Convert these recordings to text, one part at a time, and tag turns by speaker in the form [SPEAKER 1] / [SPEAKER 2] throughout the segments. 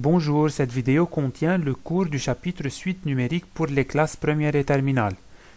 [SPEAKER 1] Bonjour, cette vidéo contient le cours du chapitre suite numérique pour les classes première et terminale.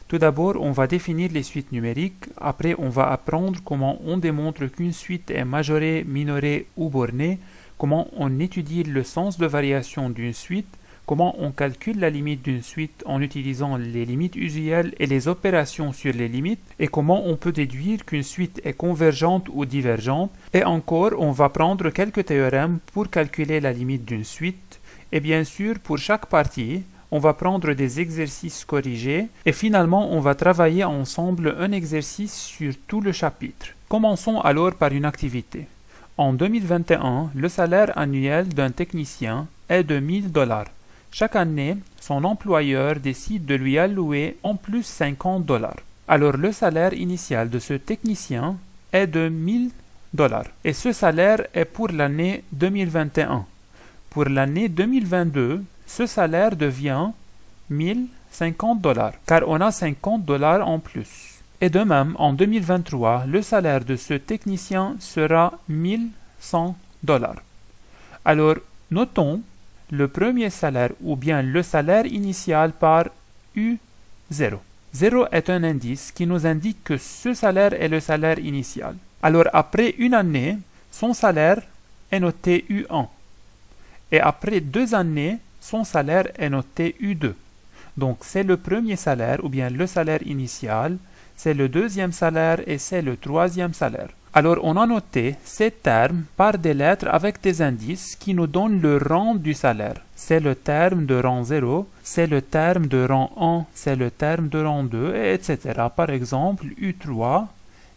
[SPEAKER 1] Tout d'abord, on va définir les suites numériques, après on va apprendre comment on démontre qu'une suite est majorée, minorée ou bornée, comment on étudie le sens de variation d'une suite, comment on calcule la limite d'une suite en utilisant les limites usuelles et les opérations sur les limites, et comment on peut déduire qu'une suite est convergente ou divergente, et encore on va prendre quelques théorèmes pour calculer la limite d'une suite, et bien sûr pour chaque partie, on va prendre des exercices corrigés, et finalement on va travailler ensemble un exercice sur tout le chapitre. Commençons alors par une activité. En 2021, le salaire annuel d'un technicien est de 1000 $. Chaque année, son employeur décide de lui allouer en plus 50 $. Alors le salaire initial de ce technicien est de 1000 $. Et ce salaire est pour l'année 2021. Pour l'année 2022, ce salaire devient 1050 $, car on a 50 $ en plus. Et de même, en 2023, le salaire de ce technicien sera 1100 $. Alors, notons le premier salaire ou bien le salaire initial par U0. 0 est un indice qui nous indique que ce salaire est le salaire initial. Alors après une année, son salaire est noté U1. Et après 2 années, son salaire est noté U2. Donc c'est le premier salaire ou bien le salaire initial, c'est le deuxième salaire et c'est le troisième salaire. Alors on a noté ces termes par des lettres avec des indices qui nous donnent le rang du salaire. C'est le terme de rang 0, c'est le terme de rang 1, c'est le terme de rang 2, etc. Par exemple, U3,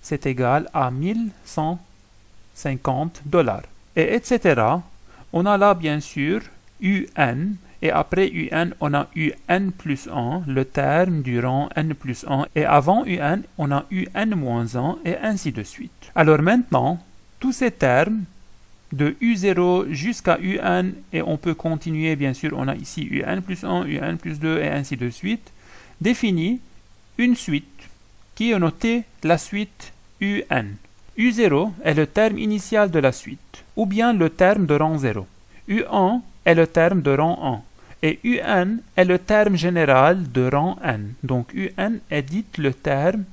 [SPEAKER 1] c'est égal à 1150 $. Et etc. On a là bien sûr UN, et après UN, on a UN plus 1, le terme du rang N plus 1, et avant UN, on a UN-1, et ainsi de suite. Alors maintenant, tous ces termes, de U0 jusqu'à UN, et on peut continuer, bien sûr, on a ici UN plus 1, UN plus 2, et ainsi de suite, définit une suite qui est notée la suite UN. U0 est le terme initial de la suite, ou bien le terme de rang 0. U1 est le terme de rang 1. Et UN est le terme général de rang n. Donc UN est dit le terme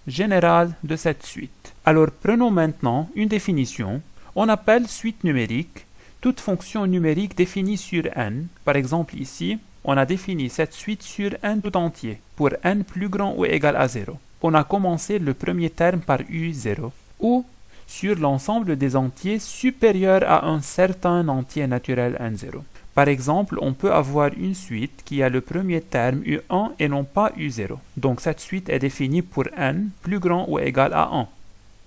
[SPEAKER 1] général de cette suite. Alors prenons maintenant une définition. On appelle suite numérique toute fonction numérique définie sur n. Par exemple ici, on a défini cette suite sur n tout entier, pour n plus grand ou égal à 0. On a commencé le premier terme par U0, ou sur l'ensemble des entiers supérieurs à un certain entier naturel n0. Par exemple, on peut avoir une suite qui a le premier terme U1 et non pas U0. Donc cette suite est définie pour n plus grand ou égal à 1.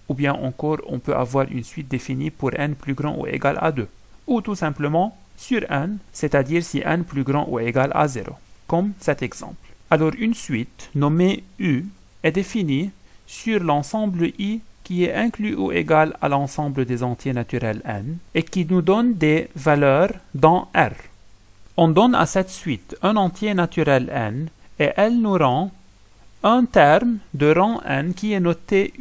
[SPEAKER 1] Ou bien encore, on peut avoir une suite définie pour n plus grand ou égal à 2. Ou tout simplement sur n, c'est-à-dire si n plus grand ou égal à 0, comme cet exemple. Alors une suite nommée U est définie sur l'ensemble I qui est inclus ou égal à l'ensemble des entiers naturels n, et qui nous donne des valeurs dans R. On donne à cette suite un entier naturel n, et elle nous rend un terme de rang n qui est noté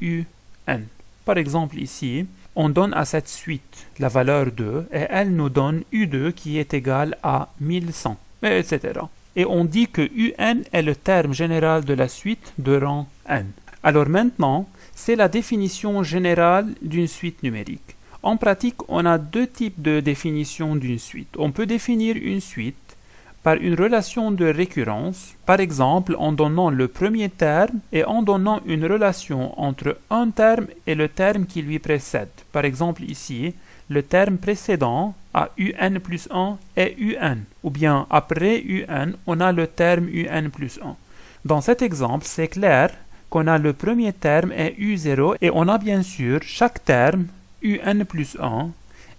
[SPEAKER 1] un. Par exemple ici, on donne à cette suite la valeur 2, et elle nous donne U2 qui est égal à 1100, etc. Et on dit que un est le terme général de la suite de rang n. Alors maintenant, c'est la définition générale d'une suite numérique. En pratique, on a deux types de définition d'une suite. On peut définir une suite par une relation de récurrence, par exemple en donnant le premier terme et en donnant une relation entre un terme et le terme qui lui précède. Par exemple ici, le terme précédent à UN plus 1 est UN, ou bien après UN, on a le terme UN plus 1. Dans cet exemple, c'est clair qu'on a le premier terme est U0 et on a bien sûr chaque terme, UN plus 1,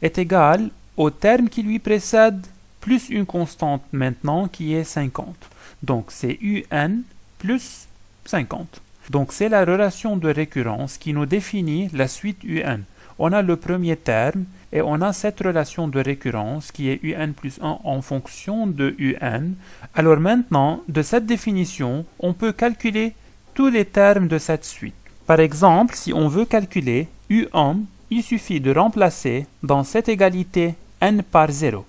[SPEAKER 1] est égal au terme qui lui précède plus une constante maintenant qui est 50. Donc c'est UN plus 50. Donc c'est la relation de récurrence qui nous définit la suite UN. On a le premier terme et on a cette relation de récurrence qui est UN plus 1 en fonction de UN. Alors maintenant, de cette définition, on peut calculer tous les termes de cette suite. Par exemple, si on veut calculer U1, il suffit de remplacer dans cette égalité n par 0.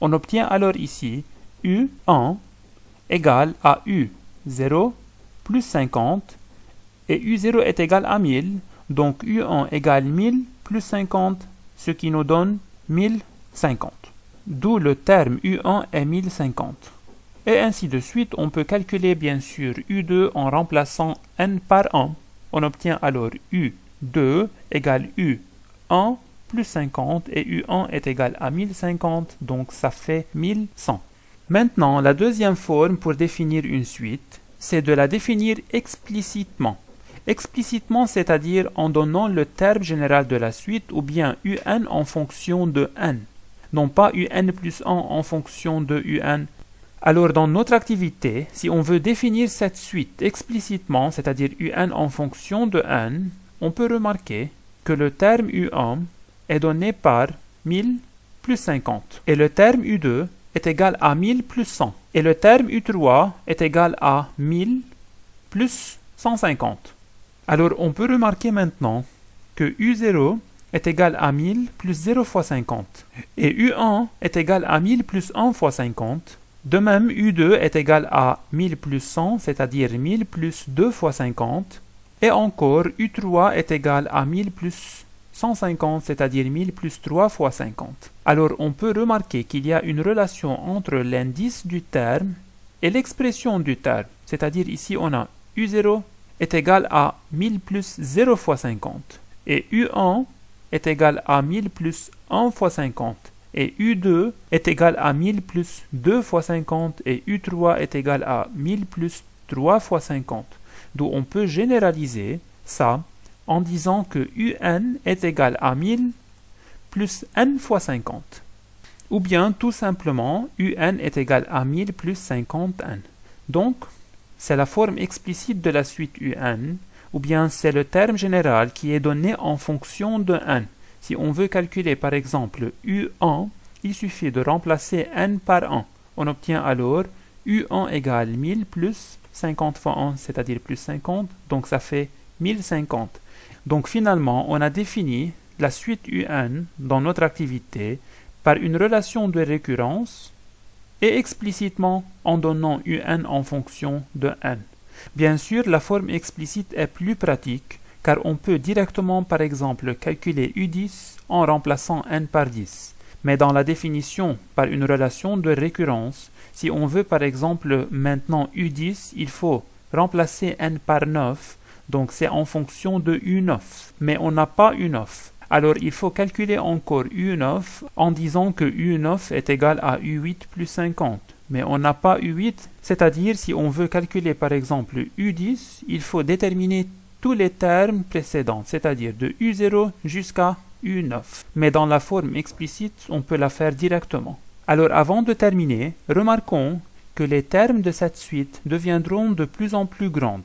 [SPEAKER 1] On obtient alors ici U1 égale à U0 plus 50 et U0 est égal à 1000, donc U1 égale 1000 plus 50, ce qui nous donne 1050. D'où le terme U1 est 1050. Et ainsi de suite, on peut calculer bien sûr U2 en remplaçant n par 1. On obtient alors U2 égale U1 plus 50 et U1 est égal à 1050, donc ça fait 1100. Maintenant, la deuxième forme pour définir une suite, c'est de la définir explicitement. Explicitement, c'est-à-dire en donnant le terme général de la suite ou bien UN en fonction de n, non pas UN plus 1 en fonction de UN. Alors dans notre activité, si on veut définir cette suite explicitement, c'est-à-dire UN en fonction de n, on peut remarquer que le terme U1 est donné par 1000 plus 50 et le terme U2 est égal à 1000 plus 100 et le terme U3 est égal à 1000 plus 150. Alors on peut remarquer maintenant que U0 est égal à 1000 plus 0 fois 50 et U1 est égal à 1000 plus 1 fois 50. De même, U2 est égal à 1000 plus 100, c'est-à-dire 1000 plus 2 fois 50. Et encore, U3 est égal à 1000 plus 150, c'est-à-dire 1000 plus 3 fois 50. Alors, on peut remarquer qu'il y a une relation entre l'indice du terme et l'expression du terme. C'est-à-dire ici, on a U0 est égal à 1000 plus 0 fois 50. Et U1 est égal à 1000 plus 1 fois 50. Et U2 est égal à 1000 plus 2 fois 50 et U3 est égal à 1000 plus 3 fois 50. D'où on peut généraliser ça en disant que UN est égal à 1000 plus n fois 50. Ou bien tout simplement UN est égal à 1000 plus 50n. Donc, c'est la forme explicite de la suite UN, ou bien c'est le terme général qui est donné en fonction de n. Si on veut calculer par exemple U1, il suffit de remplacer n par 1. On obtient alors U1 égale 1000 plus 50 fois 1, c'est-à-dire plus 50, donc ça fait 1050. Donc finalement, on a défini la suite UN dans notre activité par une relation de récurrence et explicitement en donnant UN en fonction de n. Bien sûr, la forme explicite est plus pratique car on peut directement, par exemple, calculer U10 en remplaçant n par 10. Mais dans la définition par une relation de récurrence, si on veut par exemple maintenant U10, il faut remplacer n par 9, donc c'est en fonction de U9. Mais on n'a pas U9. Alors il faut calculer encore U9 en disant que U9 est égal à U8 plus 50. Mais on n'a pas U8, c'est-à-dire si on veut calculer par exemple U10, il faut déterminer tous les termes précédents, c'est-à-dire de U0 jusqu'à U9. Mais dans la forme explicite, on peut la faire directement. Alors avant de terminer, remarquons que les termes de cette suite deviendront de plus en plus grands,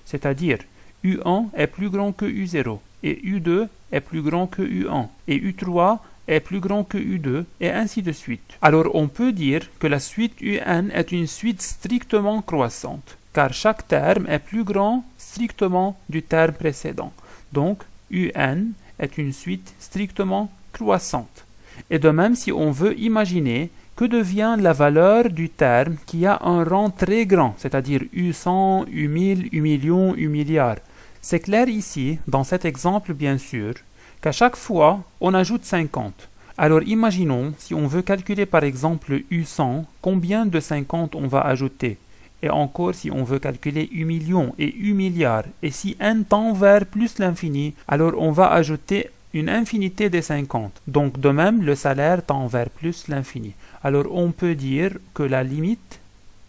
[SPEAKER 1] c'est-à-dire U1 est plus grand que U0, et U2 est plus grand que U1, et U3 est plus grand que U2, et ainsi de suite. Alors on peut dire que la suite UN est une suite strictement croissante, car chaque terme est plus grand strictement du terme précédent. Donc, UN est une suite strictement croissante. Et de même, si on veut imaginer que devient la valeur du terme qui a un rang très grand, c'est-à-dire U100, U1000, U-million, U-milliard. C'est clair ici, dans cet exemple bien sûr, qu'à chaque fois, on ajoute 50. Alors imaginons, si on veut calculer par exemple U100, combien de 50 on va ajouter? Et encore, si on veut calculer U-million et U-milliard, et si n tend vers plus l'infini, alors on va ajouter une infinité de 50. Donc de même, le salaire tend vers plus l'infini. Alors on peut dire que la limite,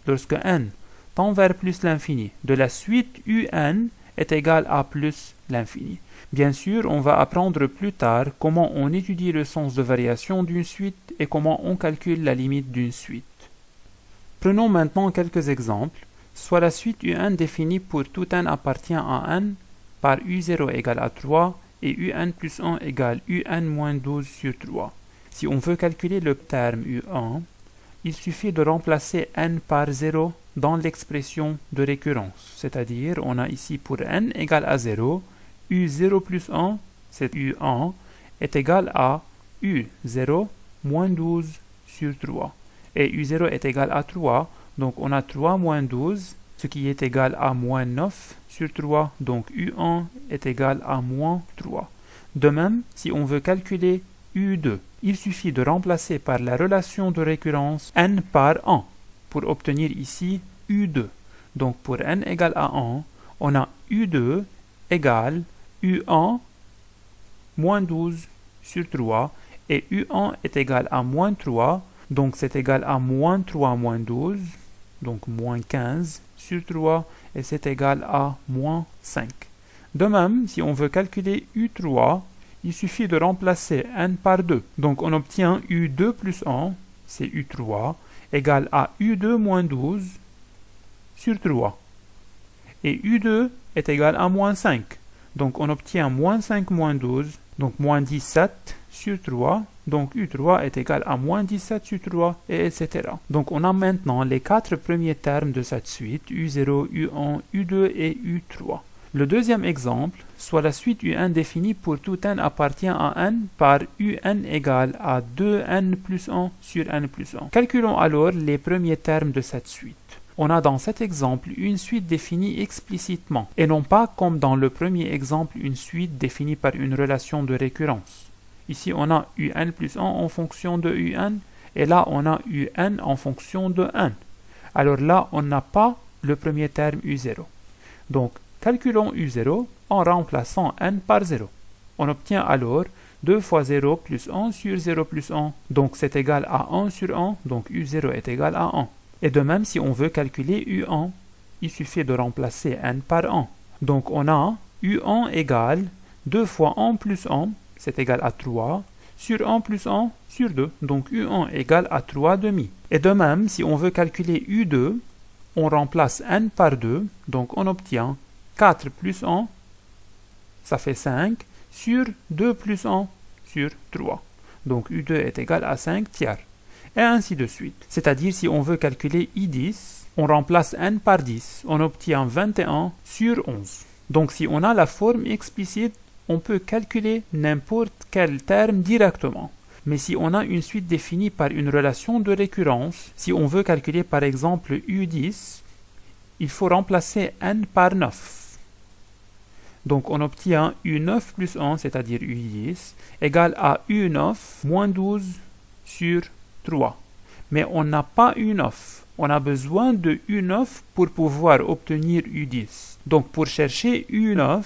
[SPEAKER 1] lorsque n tend vers plus l'infini, de la suite UN est égale à plus l'infini. Bien sûr, on va apprendre plus tard comment on étudie le sens de variation d'une suite et comment on calcule la limite d'une suite. Prenons maintenant quelques exemples. Soit la suite UN définie pour tout n appartient à n par U0 égale à 3 et UN plus 1 égale UN moins 12 sur 3. Si on veut calculer le terme U1, il suffit de remplacer n par 0 dans l'expression de récurrence. C'est-à-dire, on a ici pour n égale à 0, U0 plus 1, c'est U1, est égal à U0 moins 12 sur 3. et u0 est égal à 3, donc on a 3 moins 12, ce qui est égal à moins 9 sur 3, donc u1 est égal à moins 3. De même, si on veut calculer u2, il suffit de remplacer par la relation de récurrence n par 1 pour obtenir ici u2. Donc pour n égale à 1, on a u2 égale u1 moins 12 sur 3 et u1 est égal à moins 3, donc c'est égal à moins 3 moins 12, donc moins 15 sur 3 et c'est égal à moins 5. De même, si on veut calculer u3, il suffit de remplacer n par 2. Donc on obtient u2 plus 1, c'est u3, égale à u2 moins 12 sur 3. Et u2 est égal à moins 5. Donc on obtient moins 5 moins 12, donc moins 17 sur 3. Donc u3 est égal à moins 17 sur 3, et etc. Donc on a maintenant les 4 premiers termes de cette suite, u0, u1, u2 et u3. Le deuxième exemple, soit la suite un définie pour tout n appartient à n par un égale à 2n plus 1 sur n plus 1. Calculons alors les premiers termes de cette suite. On a dans cet exemple une suite définie explicitement, et non pas comme dans le premier exemple une suite définie par une relation de récurrence. Ici on a un plus 1 en fonction de un, et là on a un en fonction de 1. Alors là on n'a pas le premier terme u0. Donc calculons u0 en remplaçant n par 0. On obtient alors 2 fois 0 plus 1 sur 0 plus 1. Donc c'est égal à 1 sur 1, donc u0 est égal à 1. Et de même, si on veut calculer u1, il suffit de remplacer n par 1. Donc on a u1 égale 2 fois 1 plus 1, c'est égal à 3, sur 1 plus 1 sur 2. Donc u1 égale à 3 demi. Et de même, si on veut calculer u2, on remplace n par 2, donc on obtient 4 plus 1, ça fait 5, sur 2 plus 1 sur 3. Donc u2 est égal à 5 tiers. Et ainsi de suite. C'est-à-dire si on veut calculer i10, on remplace n par 10, on obtient 21 sur 11. Donc si on a la forme explicite, on peut calculer n'importe quel terme directement. Mais si on a une suite définie par une relation de récurrence, si on veut calculer par exemple u10, il faut remplacer n par 9. Donc on obtient u9 plus 1, c'est-à-dire u10, égale à u9 moins 12 sur 3. Mais on n'a pas u9. On a besoin de u9 pour pouvoir obtenir u10. Donc pour chercher u9,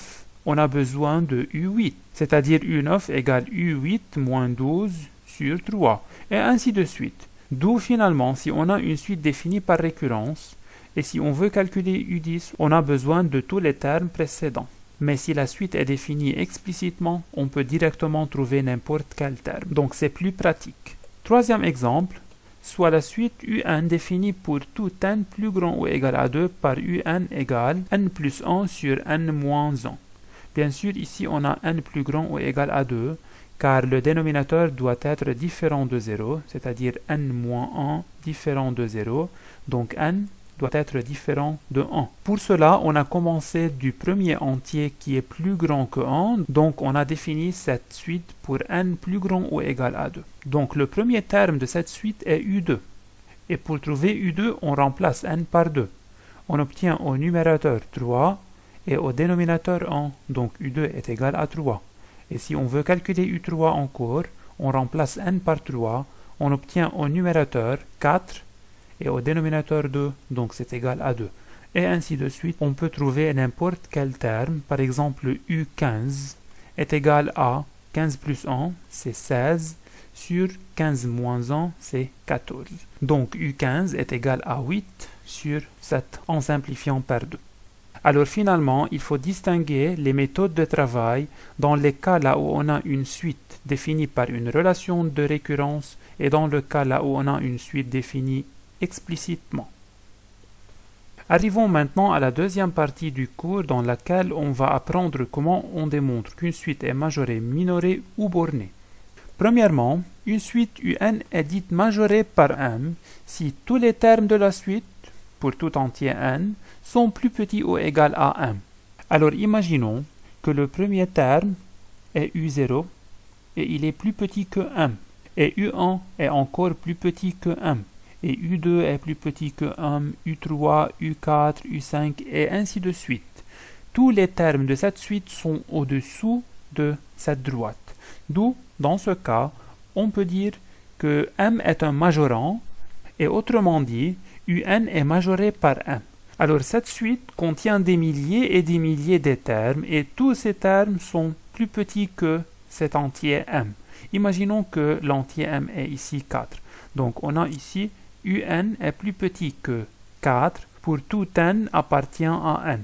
[SPEAKER 1] on a besoin de u8. C'est-à-dire u9 égale u8 moins 12 sur 3. Et ainsi de suite. D'où finalement, si on a une suite définie par récurrence, et si on veut calculer u10, on a besoin de tous les termes précédents. Mais si la suite est définie explicitement, on peut directement trouver n'importe quel terme. Donc c'est plus pratique. Troisième exemple, soit la suite un définie pour tout n plus grand ou égal à 2 par un égale n plus 1 sur n moins 1. Bien sûr, ici on a n plus grand ou égal à 2, car le dénominateur doit être différent de 0, c'est-à-dire n moins 1 différent de 0, donc n doit être différent de 1. Pour cela, on a commencé du premier entier qui est plus grand que 1, donc on a défini cette suite pour n plus grand ou égal à 2. Donc le premier terme de cette suite est u2. Et pour trouver u2, on remplace n par 2. On obtient au numérateur 3 et au dénominateur 1, donc u2 est égal à 3. Et si on veut calculer u3 encore, on remplace n par 3, on obtient au numérateur 4 et au dénominateur 2, donc c'est égal à 2. Et ainsi de suite, on peut trouver n'importe quel terme, par exemple u15 est égal à 15 plus 1, c'est 16, sur 15 moins 1, c'est 14. Donc u15 est égal à 8 sur 7, en simplifiant par 2. Alors finalement, il faut distinguer les méthodes de travail dans les cas là où on a une suite définie par une relation de récurrence et dans le cas là où on a une suite définie explicitement. Arrivons maintenant à la deuxième partie du cours dans laquelle on va apprendre comment on démontre qu'une suite est majorée, minorée ou bornée. Premièrement, une suite un est dite majorée par m si tous les termes de la suite, pour tout entier n, sont plus petits ou égaux à m. Alors imaginons que le premier terme est u0 et il est plus petit que m, et u1 est encore plus petit que m. et U2 est plus petit que 1, U3, U4, U5 et ainsi de suite. Tous les termes de cette suite sont au-dessous de cette droite. D'où, dans ce cas, on peut dire que M est un majorant et autrement dit, UN est majoré par M. Alors cette suite contient des milliers et des milliers de termes et tous ces termes sont plus petits que cet entier M. Imaginons que l'entier M est ici 4. Donc on a ici UN est plus petit que 4 pour tout N appartient à N.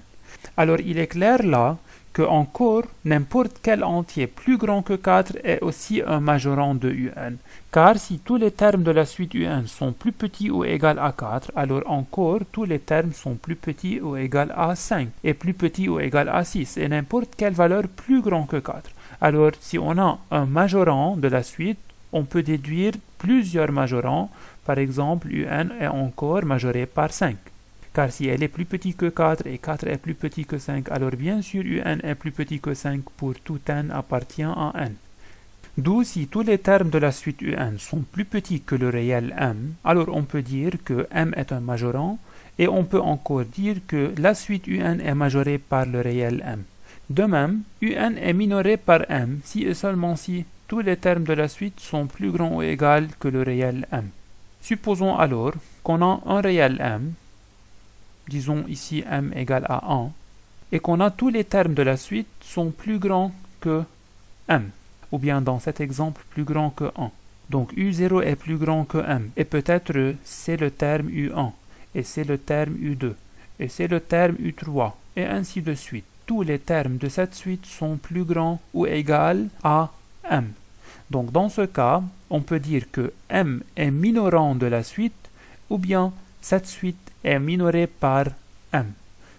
[SPEAKER 1] Alors il est clair là que encore n'importe quel entier plus grand que 4 est aussi un majorant de UN. Car si tous les termes de la suite UN sont plus petits ou égaux à 4, alors encore tous les termes sont plus petits ou égaux à 5 et plus petits ou égaux à 6 et n'importe quelle valeur plus grand que 4. Alors si on a un majorant de la suite, on peut déduire plusieurs majorants. Par exemple, UN est encore majoré par 5. Car si elle est plus petite que 4 et 4 est plus petit que 5, alors bien sûr UN est plus petit que 5 pour tout N appartient à N. D'où si tous les termes de la suite UN sont plus petits que le réel M, alors on peut dire que M est un majorant et on peut encore dire que la suite UN est majorée par le réel M. De même, UN est minoré par M si et seulement si tous les termes de la suite sont plus grands ou égaux que le réel M. Supposons alors qu'on a un réel M, disons ici M égale à 1, et qu'on a tous les termes de la suite sont plus grands que M, ou bien dans cet exemple plus grand que 1. Donc U0 est plus grand que M, et peut-être c'est le terme U1, et c'est le terme U2, et c'est le terme U3, et ainsi de suite. Tous les termes de cette suite sont plus grands ou égaux à M. Donc dans ce cas, on peut dire que M est minorant de la suite, ou bien cette suite est minorée par M.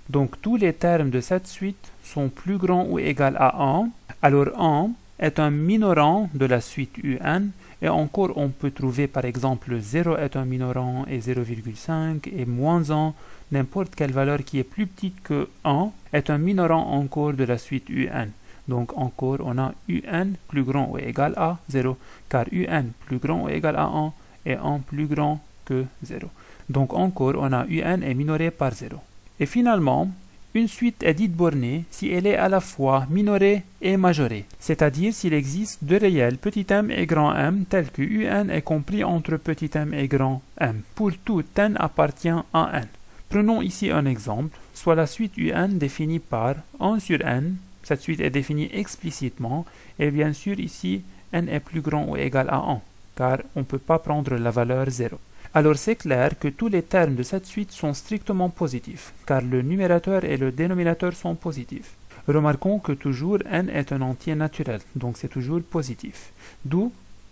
[SPEAKER 1] Donc tous les termes de cette suite sont plus grands ou égaux à 1. Alors 1 est un minorant de la suite UN, et encore on peut trouver par exemple 0 est un minorant et 0,5 et moins 1, n'importe quelle valeur qui est plus petite que 1 est un minorant encore de la suite UN. Donc encore on a UN plus grand ou égal à 0, car UN plus grand ou égal à 1 et 1 plus grand que 0. Donc encore on a UN est minoré par 0. Et finalement, une suite est dite bornée si elle est à la fois minorée et majorée, c'est-à-dire s'il existe deux réels petit m et grand M tels que UN est compris entre petit m et grand M, pour tout n appartient à n. Prenons ici un exemple, soit la suite UN définie par 1 sur n, cette suite est définie explicitement, et bien sûr ici n est plus grand ou égal à 1, car on ne peut pas prendre la valeur 0. Alors c'est clair que tous les termes de cette suite sont strictement positifs, car le numérateur et le dénominateur sont positifs. Remarquons que toujours n est un entier naturel, donc c'est toujours positif. D'où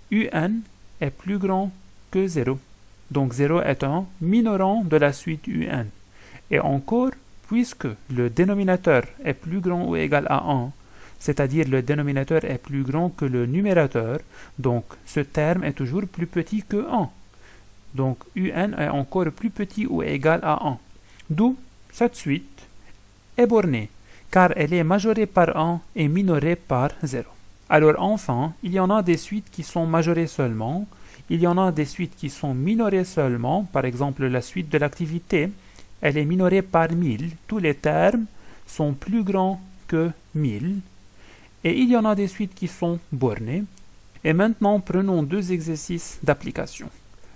[SPEAKER 1] UN est plus grand que 0. Donc 0 est un minorant de la suite UN. Et encore, puisque le dénominateur est plus grand ou égal à 1, c'est-à-dire le dénominateur est plus grand que le numérateur, donc ce terme est toujours plus petit que 1. Donc UN est encore plus petit ou égal à 1. D'où cette suite est bornée, car elle est majorée par 1 et minorée par 0. Alors enfin, il y en a des suites qui sont majorées seulement, il y en a des suites qui sont minorées seulement, par exemple la suite de l'activité, elle est minorée par 1000, tous les termes sont plus grands que 1000, et il y en a des suites qui sont bornées. Et maintenant, prenons deux exercices d'application.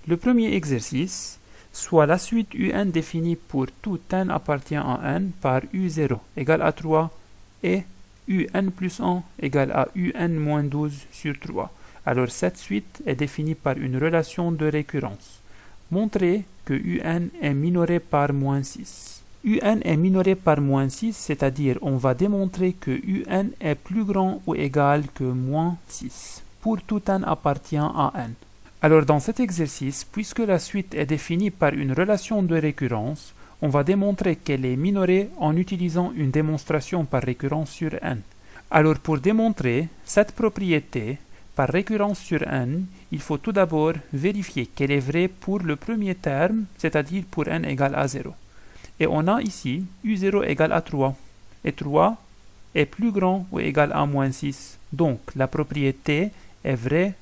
[SPEAKER 1] Le premier exercice, soit la suite UN définie pour tout n appartient à n par U0 égale à 3 et UN plus 1 égale à UN moins 12 sur 3. Alors cette suite est définie par une relation de récurrence. Montrez que UN est minoré par moins 6. UN est minoré par moins 6, c'est-à-dire on va démontrer que UN est plus grand ou égal que moins 6 pour tout n appartient à n. Alors dans cet exercice, puisque la suite est définie par une relation de récurrence, on va démontrer qu'elle est minorée en utilisant une démonstration par récurrence sur n. Alors pour démontrer cette propriété par récurrence sur n, il faut tout d'abord vérifier qu'elle est vraie pour le premier terme, c'est-à-dire pour n égale à 0. Et on a ici U0 égale à 3, et 3 est plus grand ou égal à moins 6. Donc la propriété est vraie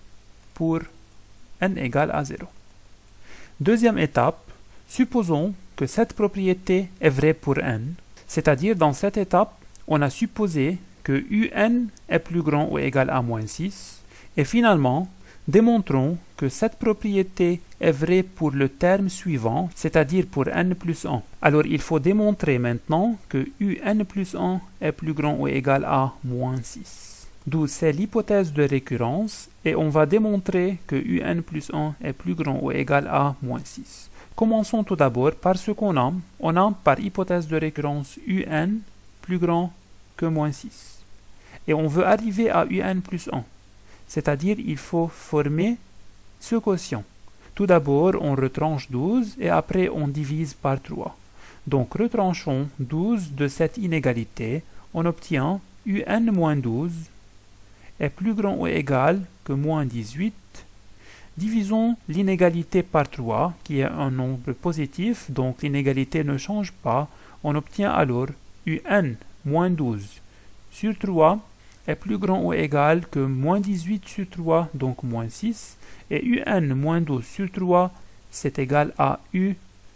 [SPEAKER 1] pour n égale à 0. Deuxième étape, supposons que cette propriété est vraie pour n, c'est-à-dire dans cette étape, on a supposé que un est plus grand ou égal à moins 6, et finalement, démontrons que cette propriété est vraie pour le terme suivant, c'est-à-dire pour n plus 1. Alors il faut démontrer maintenant que un plus 1 est plus grand ou égal à moins 6. D'où c'est l'hypothèse de récurrence, et on va démontrer que un plus 1 est plus grand ou égal à moins 6. Commençons tout d'abord par ce qu'on a. On a par hypothèse de récurrence un plus grand que moins 6. Et on veut arriver à un plus 1. C'est-à-dire il faut former ce quotient. Tout d'abord, on retranche 12 et après on divise par 3. Donc retranchons 12 de cette inégalité. On obtient un moins 12 est plus grand ou égal que moins 18. Divisons l'inégalité par 3, qui est un nombre positif, donc l'inégalité ne change pas. On obtient alors un moins 12 sur 3 est plus grand ou égal que moins 18 sur 3, donc moins 6, et un moins 12 sur 3, c'est égal à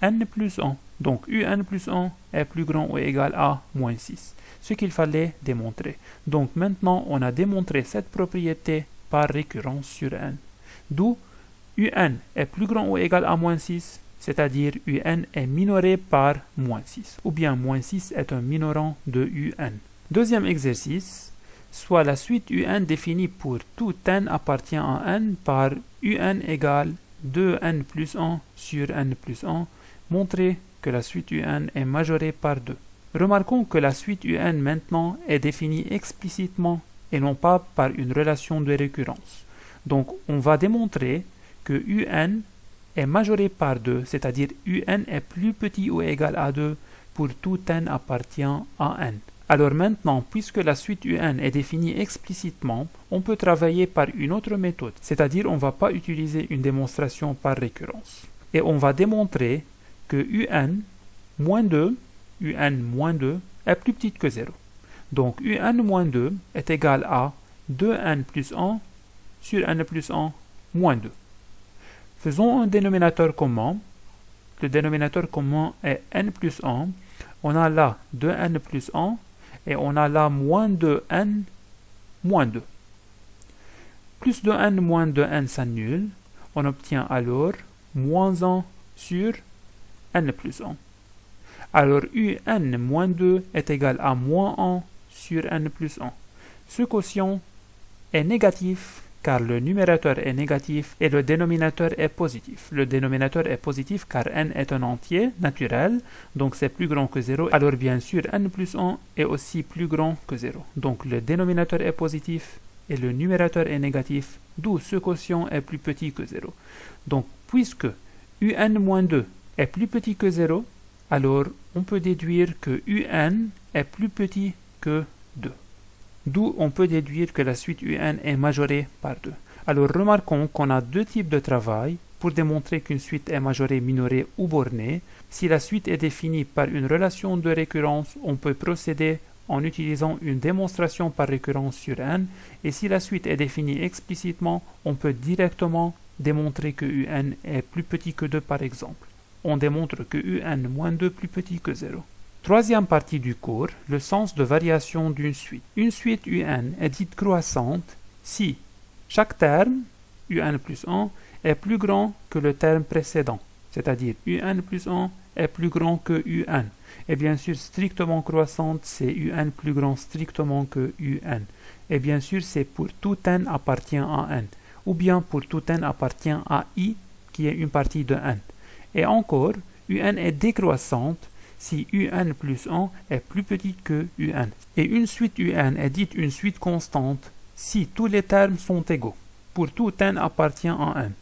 [SPEAKER 1] un plus 1. Donc un plus 1 est plus grand ou égal à moins 6, ce qu'il fallait démontrer. Donc maintenant, on a démontré cette propriété par récurrence sur n. D'où un est plus grand ou égal à moins 6, c'est-à-dire un est minoré par moins 6, ou bien moins 6 est un minorant de un. Deuxième exercice, soit la suite un définie pour tout n appartient à n par un égale 2n plus 1 sur n plus 1, montrer que la suite un est majorée par 2. Remarquons que la suite un maintenant est définie explicitement et non pas par une relation de récurrence. Donc on va démontrer que un est majoré par 2, c'est-à-dire un est plus petit ou égal à 2 pour tout n appartient à n. Alors maintenant, puisque la suite un est définie explicitement, on peut travailler par une autre méthode, c'est-à-dire on ne va pas utiliser une démonstration par récurrence. Et on va démontrer que un moins 2 est plus petite que 0. Donc un moins 2 est égal à 2n plus 1 sur n plus 1 moins 2. Faisons un dénominateur commun. Le dénominateur commun est n plus 1. On a là 2n plus 1 et on a là moins 2n moins 2. Plus 2n moins 2n s'annule. On obtient alors moins 1 sur n plus 1. Alors un moins 2 est égal à moins 1 sur n plus 1. Ce quotient est négatif car le numérateur est négatif et le dénominateur est positif. Le dénominateur est positif car n est un entier naturel, donc c'est plus grand que 0. Alors bien sûr, n plus 1 est aussi plus grand que 0. Donc le dénominateur est positif et le numérateur est négatif, d'où ce quotient est plus petit que 0. Donc puisque un moins 2 est plus petit que 0, alors on peut déduire que un est plus petit que 2. D'où on peut déduire que la suite un est majorée par 2. Alors remarquons qu'on a deux types de travail pour démontrer qu'une suite est majorée, minorée ou bornée. Si la suite est définie par une relation de récurrence, on peut procéder en utilisant une démonstration par récurrence sur n, et si la suite est définie explicitement, on peut directement démontrer que un est plus petit que 2 par exemple. On démontre que un moins 2 plus petit que 0. Troisième partie du cours, le sens de variation d'une suite. Une suite un est dite croissante si chaque terme, un plus 1, est plus grand que le terme précédent, c'est-à-dire un plus 1 est plus grand que un. Et bien sûr, strictement croissante, c'est un plus grand strictement que un. Et bien sûr, c'est pour tout n appartient à n, ou bien pour tout n appartient à i, qui est une partie de n. Et encore, un est décroissante si un plus 1 est plus petit que un. Et une suite un est dite une suite constante si tous les termes sont égaux. Pour tout n appartient à n.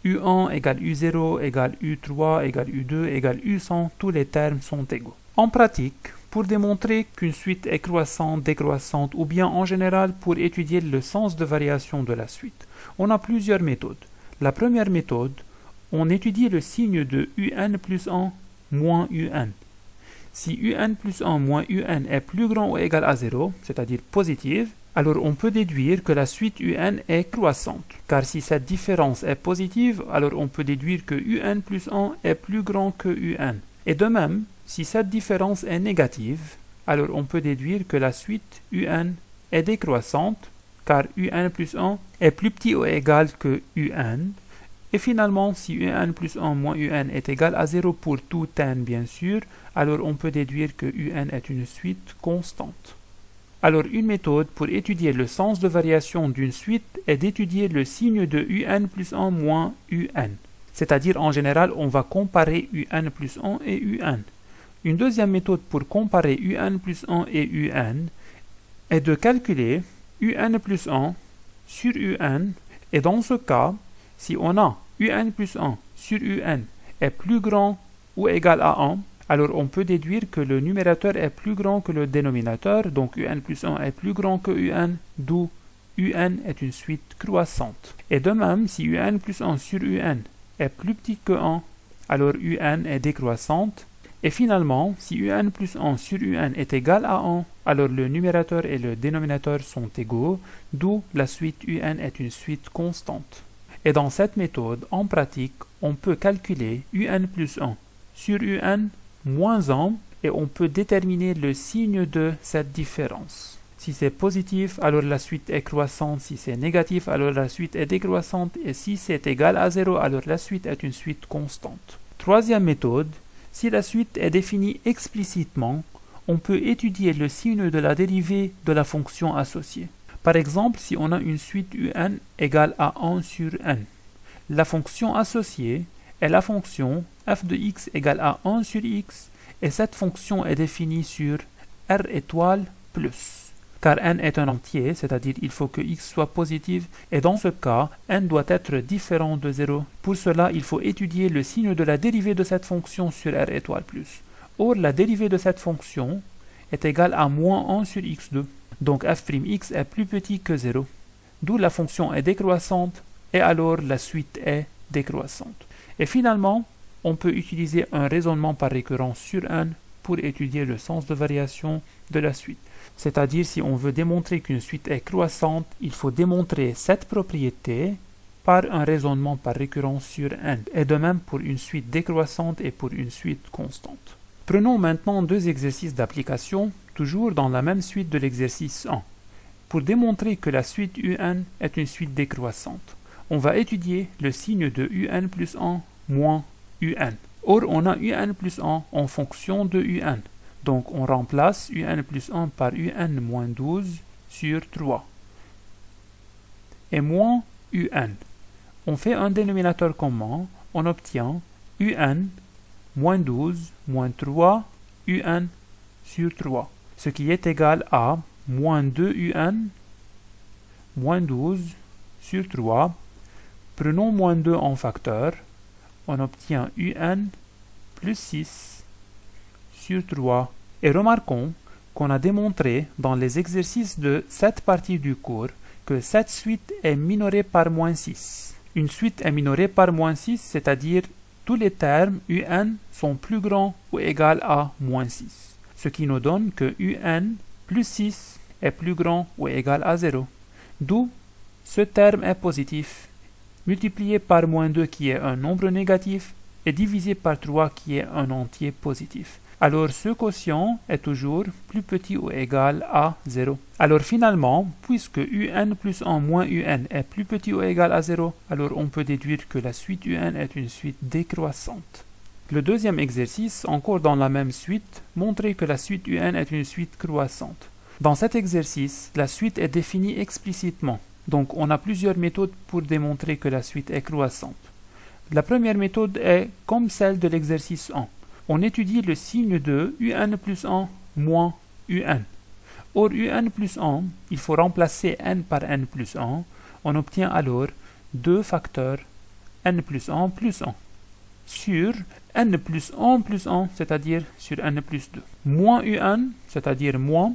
[SPEAKER 1] U1 égale U0 égale U3 égale U2 égale U100, tous les termes sont égaux. En pratique, pour démontrer qu'une suite est croissante, décroissante ou bien en général pour étudier le sens de variation de la suite, on a plusieurs méthodes. La première méthode, on étudie le signe de un plus 1 moins un. Si un plus 1 moins un est plus grand ou égal à 0, c'est-à-dire positif, alors on peut déduire que la suite un est croissante, car si cette différence est positive, alors on peut déduire que un plus 1 est plus grand que un. Et de même, si cette différence est négative, alors on peut déduire que la suite un est décroissante, car un plus 1 est plus petit ou égal que un. Et finalement, si un plus 1 moins un est égal à 0 pour tout n bien sûr, alors on peut déduire que un est une suite constante. Alors une méthode pour étudier le sens de variation d'une suite est d'étudier le signe de un plus 1 moins un. C'est-à-dire en général on va comparer un plus 1 et un. Une deuxième méthode pour comparer un plus 1 et un est de calculer un plus 1 sur un, et dans ce cas, si on a un plus 1 sur un est plus grand ou égal à 1, alors on peut déduire que le numérateur est plus grand que le dénominateur, donc un plus 1 est plus grand que un, d'où un est une suite croissante. Et de même, si un plus 1 sur un est plus petit que 1, alors un est décroissante. Et finalement, si un plus 1 sur un est égal à 1, alors le numérateur et le dénominateur sont égaux, d'où la suite un est une suite constante. Et dans cette méthode, en pratique, on peut calculer un plus 1 sur un moins 1 et on peut déterminer le signe de cette différence. Si c'est positif, alors la suite est croissante. Si c'est négatif, alors la suite est décroissante. Et si c'est égal à 0, alors la suite est une suite constante. Troisième méthode, si la suite est définie explicitement, on peut étudier le signe de la dérivée de la fonction associée. Par exemple, si on a une suite un égale à 1 sur n, la fonction associée est la fonction f de x égale à 1 sur x, et cette fonction est définie sur r étoile plus. Car n est un entier, c'est-à-dire il faut que x soit positif, et dans ce cas, n doit être différent de 0. Pour cela, il faut étudier le signe de la dérivée de cette fonction sur r étoile plus. Or, la dérivée de cette fonction est égale à moins 1 sur x2. Donc f'x est plus petit que 0. D'où la fonction est décroissante, et alors la suite est décroissante. Et finalement, on peut utiliser un raisonnement par récurrence sur n pour étudier le sens de variation de la suite. C'est-à-dire, si on veut démontrer qu'une suite est croissante, il faut démontrer cette propriété par un raisonnement par récurrence sur n, et de même pour une suite décroissante et pour une suite constante. Prenons maintenant deux exercices d'application, toujours dans la même suite de l'exercice 1. Pour démontrer que la suite un est une suite décroissante, on va étudier le signe de un plus 1 moins un. Or, on a un plus 1 en fonction de un. Donc, on remplace un plus 1 par un moins 12 sur 3. Et moins un. On fait un dénominateur commun, on obtient un moins 12 moins 3 un sur 3, ce qui est égal à moins 2 un moins 12 sur 3. Prenons moins 2 en facteur, on obtient un plus 6 sur 3. Et remarquons qu'on a démontré dans les exercices de cette partie du cours que cette suite est minorée par moins 6. Une suite est minorée par moins 6, c'est-à-dire tous les termes un sont plus grands ou égaux à moins 6. Ce qui nous donne que un plus 6 est plus grand ou égal à 0. D'où ce terme est positif, multiplié par moins 2 qui est un nombre négatif et divisé par 3 qui est un entier positif. Alors ce quotient est toujours plus petit ou égal à 0. Alors finalement, puisque un plus 1 moins un est plus petit ou égal à 0, alors on peut déduire que la suite un est une suite décroissante. Le deuxième exercice, encore dans la même suite, montre que la suite un est une suite croissante. Dans cet exercice, la suite est définie explicitement. Donc on a plusieurs méthodes pour démontrer que la suite est croissante. La première méthode est comme celle de l'exercice 1. On étudie le signe de un plus 1 moins un. Or, un plus 1, il faut remplacer n par n plus 1. On obtient alors 2 facteurs n plus 1 plus 1 sur n plus 1 plus 1, c'est-à-dire sur n plus 2. Moins un, c'est-à-dire moins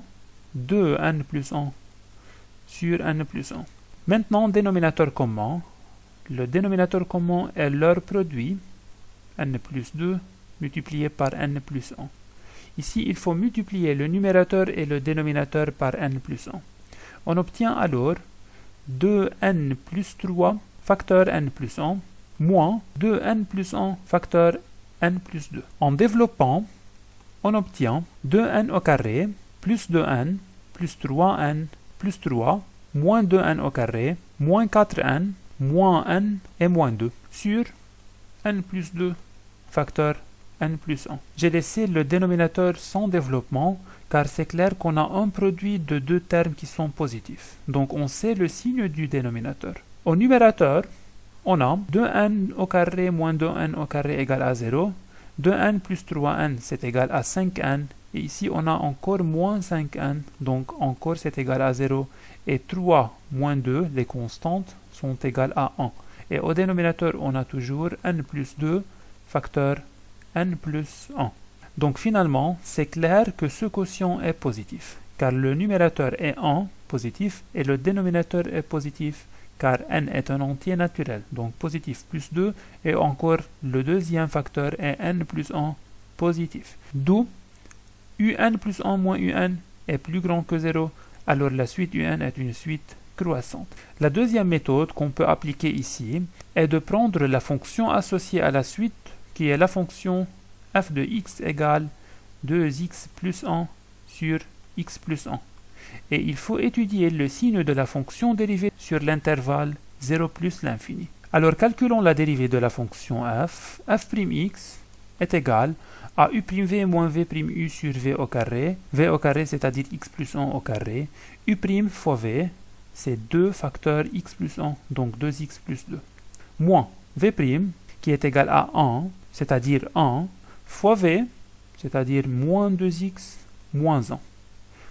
[SPEAKER 1] 2n plus 1 sur n plus 1. Maintenant, dénominateur commun. Le dénominateur commun est leur produit, n plus 2, multiplié par n plus 1. Ici, il faut multiplier le numérateur et le dénominateur par n plus 1. on obtient alors 2n plus 3 facteur n plus 1 moins 2n plus 1 facteur n plus 2. En développant, on obtient 2n au carré plus 2n plus 3n plus 3 moins 2n au carré moins 4n moins n et moins 2 sur n plus 2 facteur n plus 1. J'ai laissé le dénominateur sans développement car c'est clair qu'on a un produit de deux termes qui sont positifs. Donc on sait le signe du dénominateur. Au numérateur, on a 2n au carré moins 2n au carré égale à 0. 2n plus 3n c'est égal à 5n. Et ici on a encore moins 5n, donc encore c'est égal à 0. Et 3 moins 2, les constantes, sont égales à 1. Et au dénominateur, on a toujours n plus 2 facteur n plus 1. Donc finalement, c'est clair que ce quotient est positif, car le numérateur est 1, positif, et le dénominateur est positif, car n est un entier naturel, donc positif plus 2, et encore le deuxième facteur est n plus 1, positif. D'où un plus 1 moins un est plus grand que 0, alors la suite un est une suite croissante. La deuxième méthode qu'on peut appliquer ici est de prendre la fonction associée à la suite, qui est la fonction f de x égale 2x plus 1 sur x plus 1. Et il faut étudier le signe de la fonction dérivée sur l'intervalle 0 plus l'infini. Alors calculons la dérivée de la fonction f. F'x est égal à u'v moins v'u sur v au carré c'est-à-dire x plus 1 au carré, u' fois v, c'est 2 facteur x plus 1, donc 2x plus 2, moins v' qui est égal à 1, c'est-à-dire 1, fois v, c'est-à-dire moins 2x moins 1.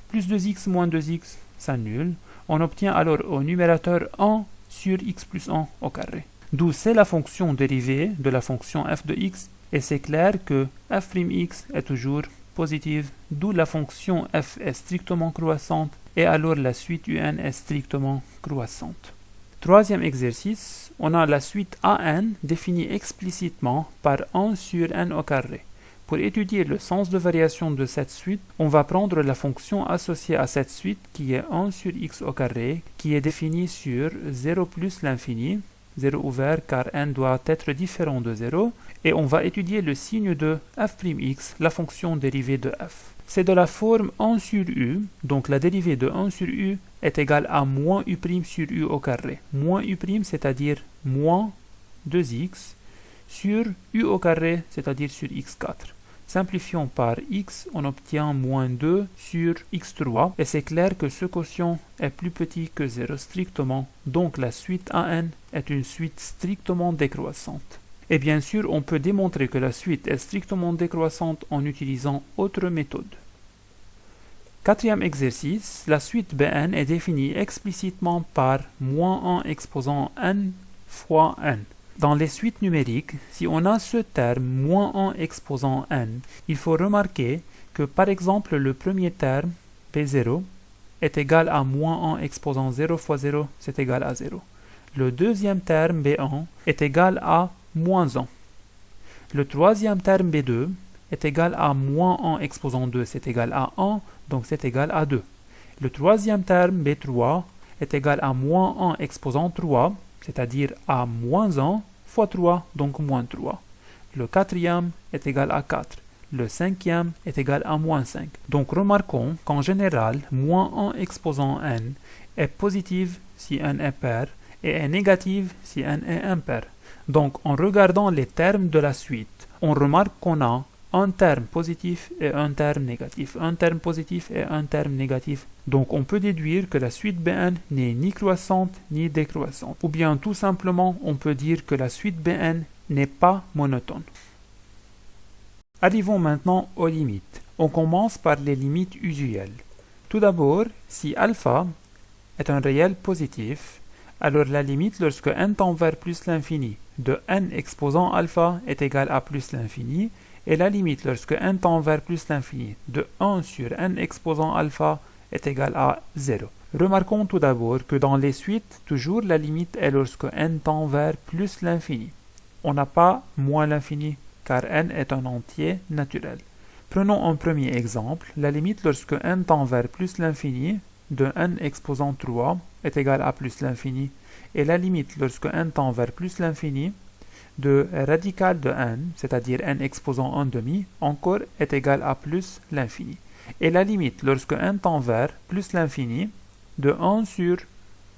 [SPEAKER 1] Plus 2x moins 2x s'annule. On obtient alors au numérateur 1 sur x plus 1 au carré. D'où c'est la fonction dérivée de la fonction f de x, et c'est clair que f'x est toujours positive, d'où la fonction f est strictement croissante, et alors la suite un est strictement croissante. Troisième exercice, on a la suite an définie explicitement par 1 sur n au carré. Pour étudier le sens de variation de cette suite, on va prendre la fonction associée à cette suite qui est 1 sur x au carré, qui est définie sur 0 plus l'infini, 0 ouvert car n doit être différent de 0, et on va étudier le signe de f'x, la fonction dérivée de f. C'est de la forme 1 sur u, donc la dérivée de 1 sur u est égale à moins u' sur u au carré. Moins u', c'est-à-dire moins 2x, sur u au carré, c'est-à-dire sur x4. Simplifions par x, on obtient moins 2 sur x3, et c'est clair que ce quotient est plus petit que 0 strictement, donc la suite an est une suite strictement décroissante. Et bien sûr, on peut démontrer que la suite est strictement décroissante en utilisant autre méthode. Quatrième exercice, la suite Bn est définie explicitement par moins 1 exposant n fois n. Dans les suites numériques, si on a ce terme moins 1 exposant n, il faut remarquer que par exemple le premier terme, b0, est égal à moins 1 exposant 0 fois 0, c'est égal à 0. Le deuxième terme b1 est égal à moins 1. Le troisième terme b2 est égal à moins 1 exposant 2, c'est égal à 1, donc c'est égal à 2. Le troisième terme b3 est égal à moins 1 exposant 3, c'est-à-dire à moins 1 fois 3, donc moins 3. Le quatrième est égal à 4. Le cinquième est égal à moins 5. Donc remarquons qu'en général, moins 1 exposant n est positive si n est pair et est négative si n est impair. Donc en regardant les termes de la suite, on remarque qu'on a un terme positif et un terme négatif, un terme positif et un terme négatif. Donc on peut déduire que la suite Bn n'est ni croissante ni décroissante. Ou bien tout simplement, on peut dire que la suite Bn n'est pas monotone. Arrivons maintenant aux limites. On commence par les limites usuelles. Tout d'abord, si alpha est un réel positif, alors la limite lorsque n tend vers plus l'infini de n exposant alpha est égale à plus l'infini, et la limite lorsque n tend vers plus l'infini de 1 sur n exposant alpha est égale à 0. Remarquons tout d'abord que dans les suites, toujours la limite est lorsque n tend vers plus l'infini. On n'a pas moins l'infini, car n est un entier naturel. Prenons un premier exemple. La limite lorsque n tend vers plus l'infini de n exposant 3 est égal à plus l'infini, et la limite lorsque n tend vers plus l'infini de radical de n, c'est-à-dire n exposant 1 demi, encore est égal à plus l'infini. Et la limite lorsque n tend vers plus l'infini de 1 sur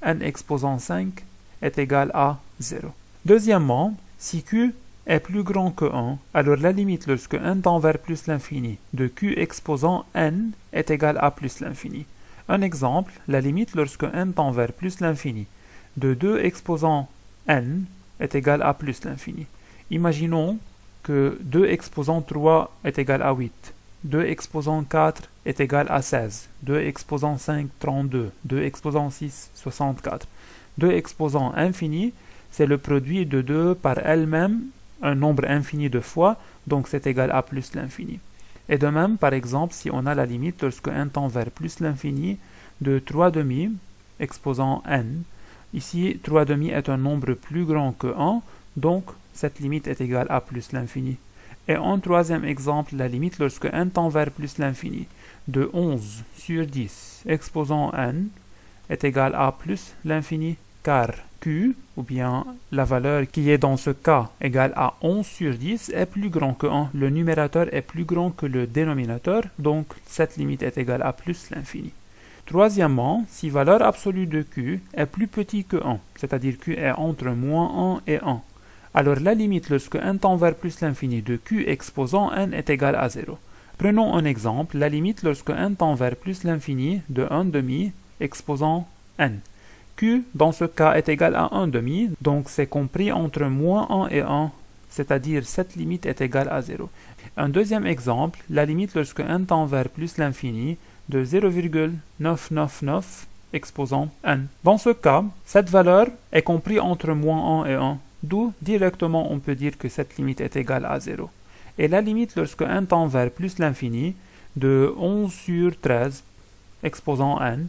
[SPEAKER 1] n exposant 5 est égal à 0. Deuxièmement, si q est plus grand que 1, alors la limite lorsque n tend vers plus l'infini de q exposant n est égal à plus l'infini. Un exemple, la limite lorsque n tend vers plus l'infini de 2 exposant n est égal à plus l'infini. Imaginons que 2 exposant 3 est égal à 8, 2 exposant 4 est égal à 16, 2 exposant 5, 32, 2 exposant 6, 64. 2 exposant infini, c'est le produit de 2 par elle-même, un nombre infini de fois, donc c'est égal à plus l'infini. Et de même, par exemple, si on a la limite lorsque n tend vers plus l'infini de 3 demi exposant n, ici 3 demi est un nombre plus grand que 1, donc cette limite est égale à plus l'infini. Et en troisième exemple, la limite lorsque n tend vers plus l'infini de 11 sur 10 exposant n est égale à plus l'infini, car q, ou bien la valeur qui est dans ce cas égale à 11 sur 10, est plus grand que 1. Le numérateur est plus grand que le dénominateur, donc cette limite est égale à plus l'infini. Troisièmement, si valeur absolue de q est plus petit que 1, c'est-à-dire q est entre moins 1 et 1, alors la limite lorsque n tend vers plus l'infini de q exposant n est égale à 0. Prenons un exemple, la limite lorsque n tend vers plus l'infini de 1 demi exposant n. Q, dans ce cas, est égal à 1 demi, donc c'est compris entre moins 1 et 1, c'est-à-dire cette limite est égale à 0. Un deuxième exemple, la limite lorsque n tend vers plus l'infini de 0,999 exposant n. Dans ce cas, cette valeur est comprise entre moins 1 et 1, d'où directement on peut dire que cette limite est égale à 0. Et la limite lorsque n tend vers plus l'infini de 11 sur 13 exposant n,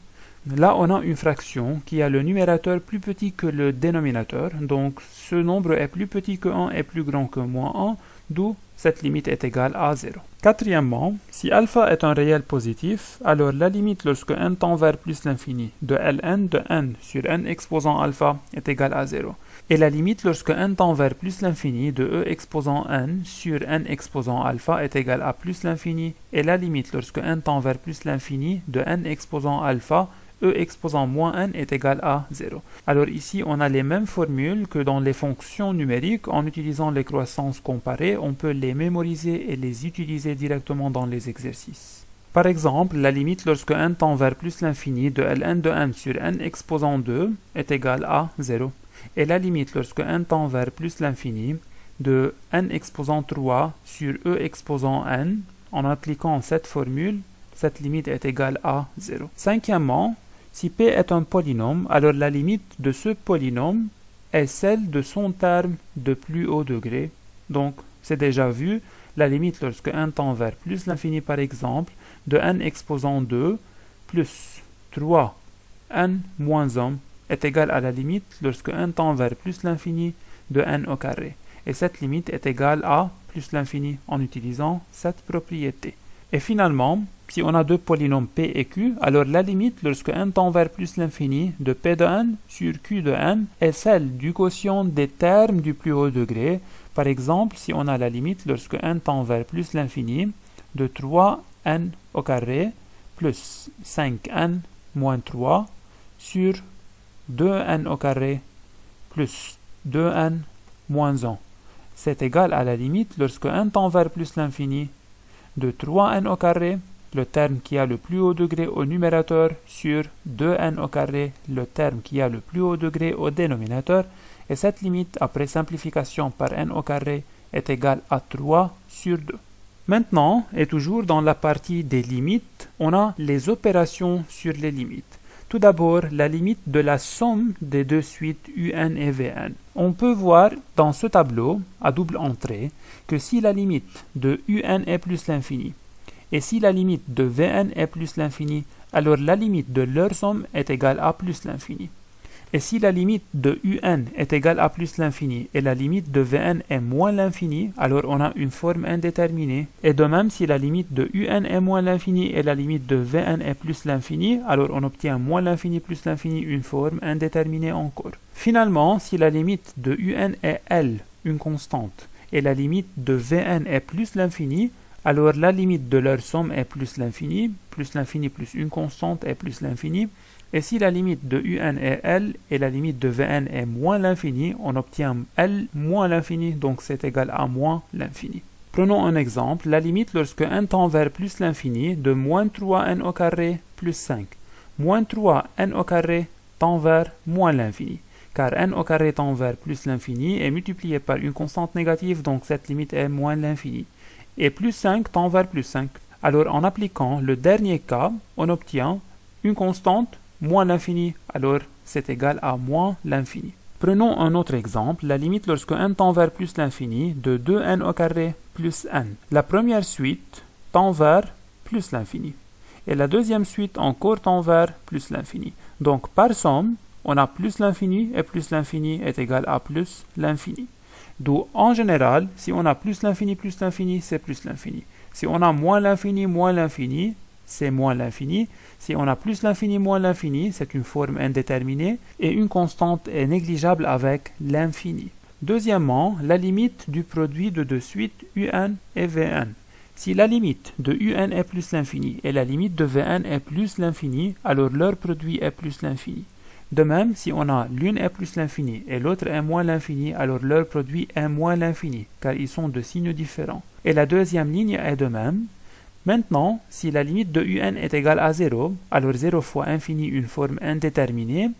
[SPEAKER 1] là, on a une fraction qui a le numérateur plus petit que le dénominateur, donc ce nombre est plus petit que 1 et plus grand que moins 1, d'où cette limite est égale à 0. Quatrièmement, si alpha est un réel positif, alors la limite lorsque n tend vers plus l'infini de ln de n sur n exposant alpha est égale à 0. Et la limite lorsque n tend vers plus l'infini de e exposant n sur n exposant alpha est égale à plus l'infini. Et la limite lorsque n tend vers plus l'infini de n exposant alpha e exposant moins n est égal à 0. Alors ici, on a les mêmes formules que dans les fonctions numériques. En utilisant les croissances comparées, on peut les mémoriser et les utiliser directement dans les exercices. Par exemple, la limite lorsque n tend vers plus l'infini de ln de n sur n exposant 2 est égale à 0. Et la limite lorsque n tend vers plus l'infini de n exposant 3 sur e exposant n, en appliquant cette formule, cette limite est égale à 0. Cinquièmement, si p est un polynôme, alors la limite de ce polynôme est celle de son terme de plus haut degré. Donc, c'est déjà vu, la limite lorsque n tend vers plus l'infini par exemple, de n exposant 2 plus 3 n moins 1 est égale à la limite lorsque n tend vers plus l'infini de n au carré. Et cette limite est égale à plus l'infini en utilisant cette propriété. Et finalement, si on a deux polynômes p et q, alors la limite lorsque n tend vers plus l'infini de p de n sur q de n est celle du quotient des termes du plus haut degré. Par exemple, si on a la limite lorsque n tend vers plus l'infini de 3n au carré plus 5n moins 3 sur 2n au carré plus 2n moins 1. C'est égal à la limite lorsque n tend vers plus l'infini de 3n au carré, le terme qui a le plus haut degré au numérateur, sur 2n au carré, le terme qui a le plus haut degré au dénominateur, et cette limite, après simplification par n au carré, est égale à 3 sur 2. Maintenant, et toujours dans la partie des limites, on a les opérations sur les limites. Tout d'abord, la limite de la somme des deux suites un et vn. On peut voir dans ce tableau, à double entrée, que si la limite de un est plus l'infini, et si la limite de vn est plus l'infini, alors la limite de leur somme est égale à plus l'infini. Et si la limite de un est égale à plus l'infini et la limite de Vn est moins l'infini, alors on a une forme indéterminée. Et de même, si la limite de un est moins l'infini et la limite de Vn est plus l'infini, alors on obtient moins l'infini plus l'infini, une forme indéterminée encore. Finalement, si la limite de un est L, une constante, et la limite de Vn est plus l'infini, alors la limite de leur somme est plus l'infini plus une constante est plus l'infini. Et si la limite de un est L et la limite de Vn est moins l'infini, on obtient L moins l'infini, donc c'est égal à moins l'infini. Prenons un exemple, la limite lorsque n tend vers plus l'infini de moins 3n au carré plus 5. Moins 3n au carré tend vers moins l'infini, car n au carré tend vers plus l'infini est multiplié par une constante négative, donc cette limite est moins l'infini. Et plus 5 tend vers plus 5. Alors en appliquant le dernier cas, on obtient une constante moins l'infini, alors c'est égal à moins l'infini. Prenons un autre exemple, la limite lorsque n tend vers plus l'infini de 2n au carré plus n. La première suite tend vers plus l'infini. Et la deuxième suite encore tend vers plus l'infini. Donc par somme, on a plus l'infini et plus l'infini est égal à plus l'infini. D'où en général, si on a plus l'infini, c'est plus l'infini. Si on a moins l'infini, c'est moins l'infini. Si on a plus l'infini, moins l'infini, c'est une forme indéterminée et une constante est négligeable avec l'infini. Deuxièmement, la limite du produit de deux suites un et Vn. Si la limite de un est plus l'infini et la limite de Vn est plus l'infini, alors leur produit est plus l'infini. De même, si on a l'une est plus l'infini et l'autre est moins l'infini, alors leur produit est moins l'infini, car ils sont de signes différents. Et la deuxième ligne est de même. Maintenant, si la limite de un est égale à 0, alors 0 fois infini une forme indéterminée.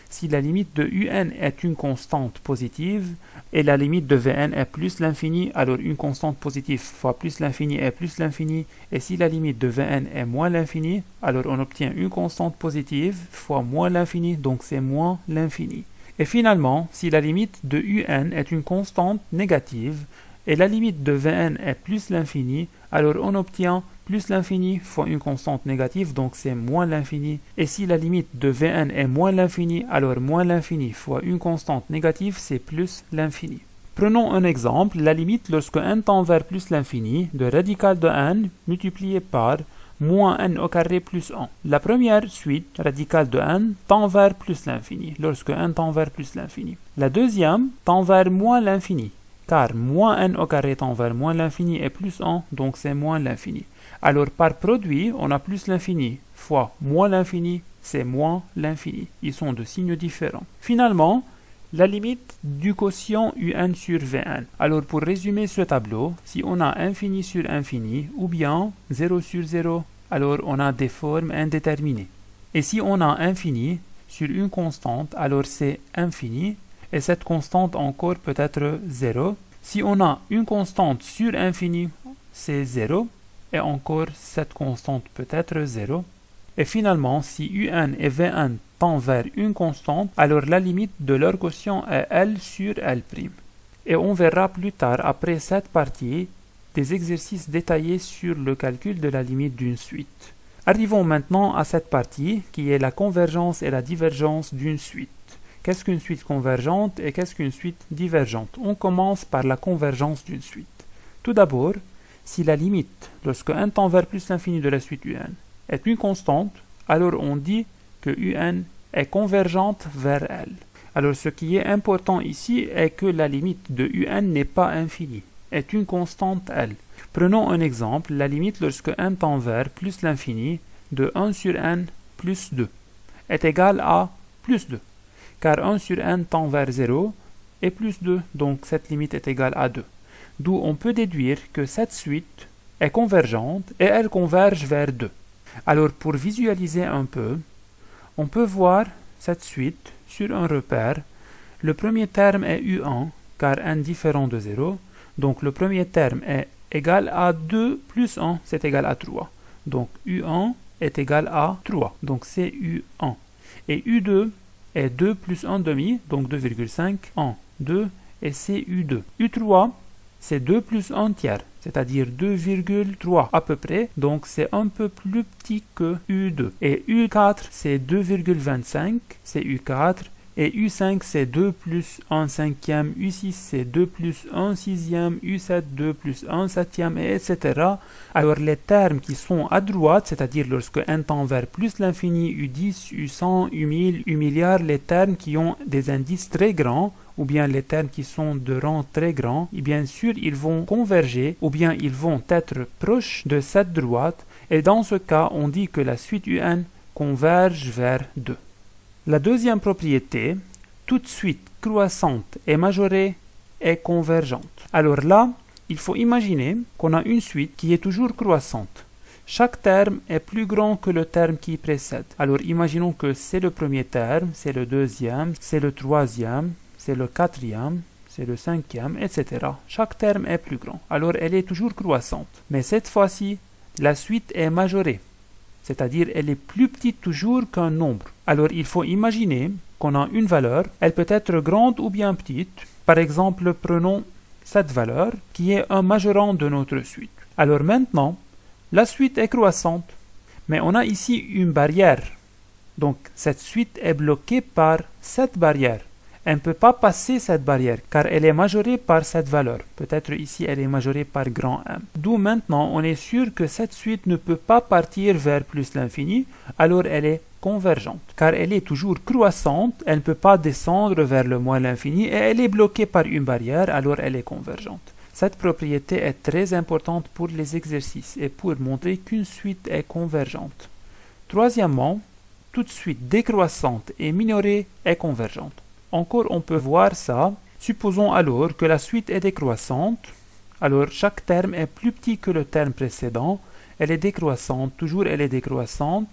[SPEAKER 1] Si la limite de un est une constante positive et la limite de Vn est plus l'infini, alors une constante positive fois plus l'infini est plus l'infini. Et si la limite de Vn est moins l'infini, alors on obtient une constante positive fois moins l'infini, donc c'est moins l'infini. Et finalement, si la limite de un est une constante négative et la limite de Vn est plus l'infini, alors on obtient plus l'infini fois une constante négative, donc c'est moins l'infini. Et si la limite de Vn est moins l'infini, alors moins l'infini fois une constante négative, c'est plus l'infini. Prenons un exemple, la limite lorsque n tend vers plus l'infini de radical de n multiplié par moins n au carré plus 1. La première suite, radical de n, tend vers plus l'infini, lorsque n tend vers plus l'infini. La deuxième tend vers moins l'infini, car moins n au carré tend vers moins l'infini et plus 1, donc c'est moins l'infini. Alors par produit, on a plus l'infini fois moins l'infini, c'est moins l'infini. Ils sont de signes différents. Finalement, la limite du quotient un sur Vn. Alors pour résumer ce tableau, si on a infini sur infini ou bien 0 sur 0, alors on a des formes indéterminées. Et si on a infini sur une constante, alors c'est infini et cette constante encore peut être 0. Si on a une constante sur infini, c'est 0. Et encore, cette constante peut être 0. Et finalement, si un et Vn tend vers une constante, alors la limite de leur quotient est L sur L'. Et on verra plus tard, après cette partie, des exercices détaillés sur le calcul de la limite d'une suite. Arrivons maintenant à cette partie, qui est la convergence et la divergence d'une suite. Qu'est-ce qu'une suite convergente et qu'est-ce qu'une suite divergente? On commence par la convergence d'une suite. Tout d'abord, si la limite, lorsque n tend vers plus l'infini de la suite un, est une constante, alors on dit que un est convergente vers L. Alors ce qui est important ici est que la limite de un n'est pas infinie, est une constante L. Prenons un exemple, la limite lorsque n tend vers plus l'infini de 1 sur n plus 2 est égale à plus 2, car 1 sur n tend vers 0 et plus 2, donc cette limite est égale à 2. D'où on peut déduire que cette suite est convergente et elle converge vers 2. Alors pour visualiser un peu, on peut voir cette suite sur un repère. Le premier terme est u1, car n différent de 0. Donc le premier terme est égal à 2 plus 1, c'est égal à 3. Donc u1 est égal à 3, donc c'est u1. Et u2 est 2 plus 1 demi, donc 2,5, 1, 2, et c'est u2. u3, c'est 2 plus 1 tiers, c'est-à-dire 2,3 à peu près, donc c'est un peu plus petit que U2. Et U4, c'est 2,25, c'est U4, et U5 c'est 2 plus 1 cinquième, U6 c'est 2 plus 1 sixième, U7 2 plus 1 septième, et etc. Alors les termes qui sont à droite, c'est-à-dire lorsque n tend vers plus l'infini, U10, U100, U1000, U milliard, les termes qui ont des indices très grands, ou bien les termes qui sont de rang très grand, et bien sûr ils vont converger, ou bien ils vont être proches de cette droite, et dans ce cas on dit que la suite UN converge vers 2. La deuxième propriété, toute suite croissante et majorée est convergente. Alors là, il faut imaginer qu'on a une suite qui est toujours croissante. Chaque terme est plus grand que le terme qui précède. Alors imaginons que c'est le premier terme, c'est le deuxième, c'est le troisième, c'est le quatrième, c'est le cinquième, etc. Chaque terme est plus grand. Alors elle est toujours croissante. Mais cette fois-ci, la suite est majorée. C'est-à-dire elle est plus petite toujours qu'un nombre. Alors il faut imaginer qu'on a une valeur, elle peut être grande ou bien petite. Par exemple, prenons cette valeur qui est un majorant de notre suite. Alors maintenant, la suite est croissante, mais on a ici une barrière. Donc cette suite est bloquée par cette barrière. Elle ne peut pas passer cette barrière car elle est majorée par cette valeur. Peut-être ici elle est majorée par grand M. D'où maintenant on est sûr que cette suite ne peut pas partir vers plus l'infini, alors elle est convergente. Car elle est toujours croissante, elle ne peut pas descendre vers le moins l'infini et elle est bloquée par une barrière, alors elle est convergente. Cette propriété est très importante pour les exercices et pour montrer qu'une suite est convergente. Troisièmement, toute suite décroissante et minorée est convergente. Encore, on peut voir ça. Supposons alors que la suite est décroissante. Alors, chaque terme est plus petit que le terme précédent. Elle est décroissante, toujours elle est décroissante.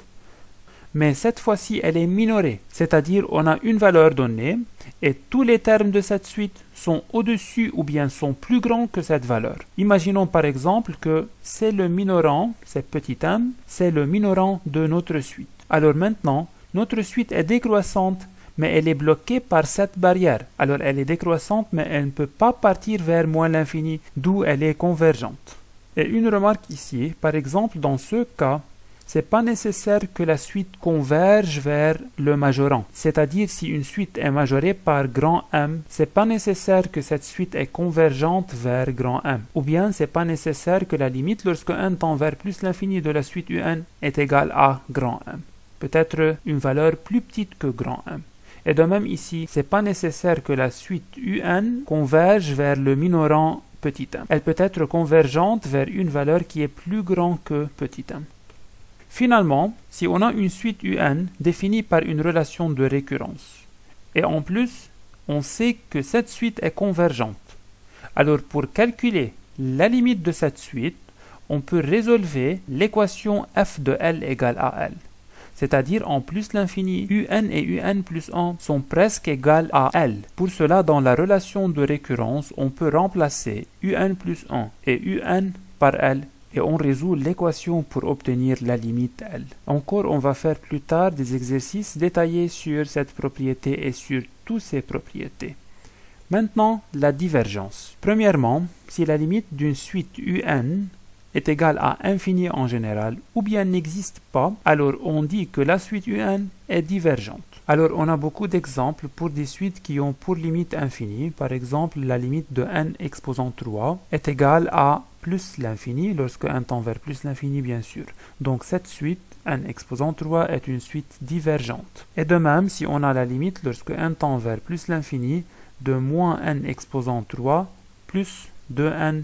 [SPEAKER 1] Mais cette fois-ci, elle est minorée. C'est-à-dire, on a une valeur donnée et tous les termes de cette suite sont au-dessus ou bien sont plus grands que cette valeur. Imaginons par exemple que c'est le minorant, c'est petit m, c'est le minorant de notre suite. Alors maintenant, notre suite est décroissante, mais elle est bloquée par cette barrière. Alors elle est décroissante, mais elle ne peut pas partir vers moins l'infini, d'où elle est convergente. Et une remarque ici, par exemple dans ce cas, c'est pas nécessaire que la suite converge vers le majorant. C'est-à-dire si une suite est majorée par grand M, c'est pas nécessaire que cette suite est convergente vers grand M. Ou bien c'est pas nécessaire que la limite lorsque n tend vers plus l'infini de la suite UN est égale à grand M. Peut-être une valeur plus petite que grand M. Et de même ici, c'est pas nécessaire que la suite UN converge vers le minorant petit m. Elle peut être convergente vers une valeur qui est plus grande que petit m. Finalement, si on a une suite UN définie par une relation de récurrence, et en plus, on sait que cette suite est convergente, alors pour calculer la limite de cette suite, on peut résolver l'équation f de L égale à L. C'est-à-dire en plus l'infini, UN et UN plus 1 sont presque égales à L. Pour cela, dans la relation de récurrence, on peut remplacer UN plus 1 et UN par L et on résout l'équation pour obtenir la limite L. Encore, on va faire plus tard des exercices détaillés sur cette propriété et sur toutes ces propriétés. Maintenant, la divergence. Premièrement, si la limite d'une suite UN est égale à infini en général, ou bien n'existe pas, alors on dit que la suite UN est divergente. Alors on a beaucoup d'exemples pour des suites qui ont pour limite infinie. Par exemple, la limite de n exposant 3 est égale à plus l'infini, lorsque n tend vers plus l'infini bien sûr. Donc cette suite, n exposant 3, est une suite divergente. Et de même, si on a la limite, lorsque n tend vers plus l'infini, de moins n exposant 3 plus 2n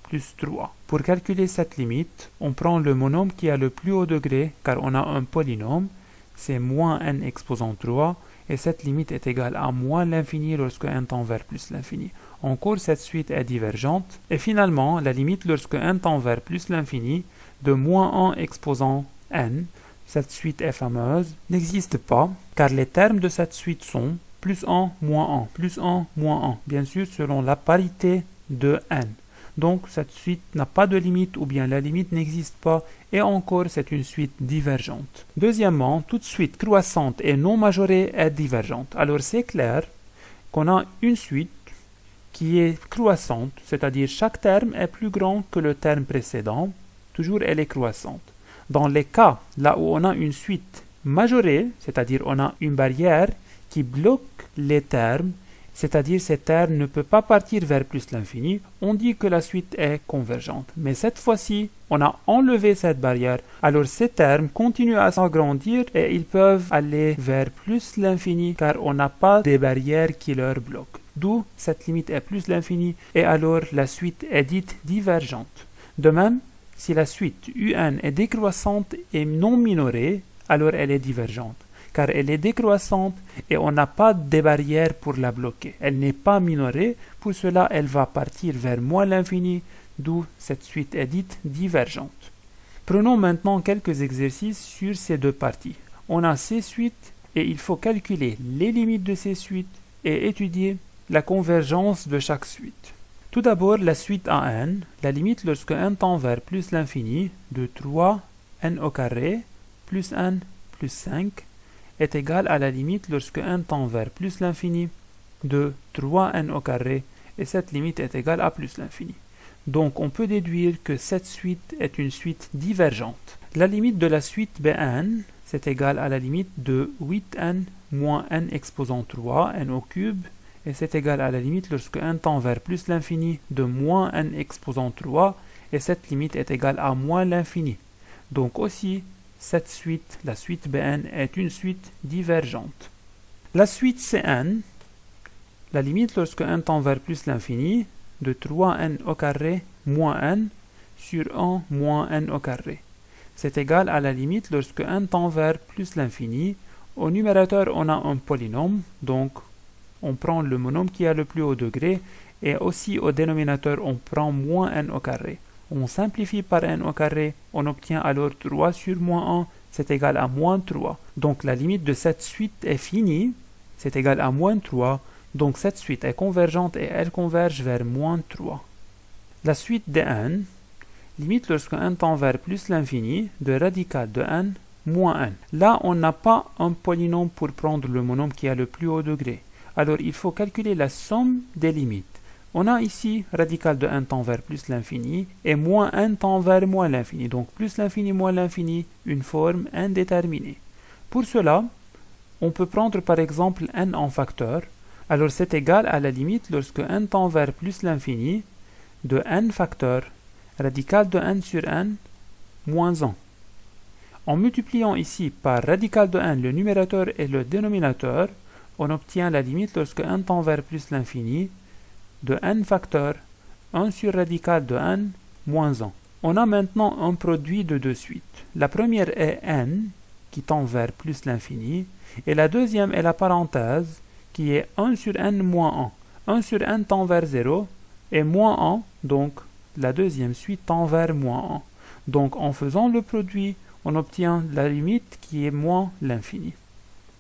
[SPEAKER 1] plus 3. Pour calculer cette limite, on prend le monôme qui a le plus haut degré, car on a un polynôme, c'est moins n exposant 3, et cette limite est égale à moins l'infini lorsque n tend vers plus l'infini. Encore, cette suite est divergente. Et finalement, la limite lorsque n tend vers plus l'infini, de moins 1 exposant n, cette suite est fameuse, n'existe pas, car les termes de cette suite sont plus 1, moins 1, plus 1, moins 1, bien sûr selon la parité de n. Donc cette suite n'a pas de limite ou bien la limite n'existe pas et encore c'est une suite divergente. Deuxièmement, toute suite croissante et non majorée est divergente. Alors c'est clair qu'on a une suite qui est croissante, c'est-à-dire chaque terme est plus grand que le terme précédent, toujours elle est croissante. Dans les cas là où on a une suite majorée, c'est-à-dire on a une barrière qui bloque les termes, c'est-à-dire ces termes ne peuvent pas partir vers plus l'infini, on dit que la suite est convergente. Mais cette fois-ci, on a enlevé cette barrière, alors ces termes continuent à s'agrandir et ils peuvent aller vers plus l'infini car on n'a pas de barrières qui leur bloquent. D'où cette limite est plus l'infini et alors la suite est dite divergente. De même, si la suite un est décroissante et non minorée, alors elle est divergente, car elle est décroissante et on n'a pas de barrière pour la bloquer. Elle n'est pas minorée, pour cela elle va partir vers moins l'infini, d'où cette suite est dite divergente. Prenons maintenant quelques exercices sur ces deux parties. On a ces suites et il faut calculer les limites de ces suites et étudier la convergence de chaque suite. Tout d'abord, la suite à n, la limite lorsque n tend vers plus l'infini de 3n au carré plus n plus 5 est égale à la limite lorsque n tend vers plus l'infini de 3n au carré et cette limite est égale à plus l'infini. Donc on peut déduire que cette suite est une suite divergente. La limite de la suite Bn, c'est égal à la limite de 8n moins n exposant 3, n au cube, et c'est égal à la limite lorsque n tend vers plus l'infini de moins n exposant 3, et cette limite est égale à moins l'infini. Donc aussi, cette suite, la suite Bn, est une suite divergente. La suite Cn, la limite lorsque n tend vers plus l'infini, de 3n au carré moins n sur 1 moins n au carré. C'est égal à la limite lorsque n tend vers plus l'infini. Au numérateur, on a un polynôme, donc on prend le monôme qui a le plus haut degré, et aussi au dénominateur, on prend moins n au carré. On simplifie par n au carré, on obtient alors 3 sur moins 1, c'est égal à moins 3. Donc la limite de cette suite est finie, c'est égal à moins 3, donc cette suite est convergente et elle converge vers moins 3. La suite de n, limite lorsque n tend vers plus l'infini, de radical de n moins n. Là, on n'a pas un polynôme pour prendre le monôme qui a le plus haut degré. Alors il faut calculer la somme des limites. On a ici radical de n tend vers plus l'infini et moins n tend vers moins l'infini. Donc plus l'infini moins l'infini, une forme indéterminée. Pour cela, on peut prendre par exemple n en facteur. Alors c'est égal à la limite lorsque n tend vers plus l'infini de n facteur radical de n sur n moins 1. En multipliant ici par radical de n le numérateur et le dénominateur, on obtient la limite lorsque n tend vers plus l'infini de n facteur 1 sur radical de n moins 1. On a maintenant un produit de deux suites. La première est n qui tend vers plus l'infini et la deuxième est la parenthèse qui est 1 sur n moins 1. 1 sur n tend vers 0 et moins 1, donc la deuxième suite tend vers moins 1. Donc en faisant le produit, on obtient la limite qui est moins l'infini.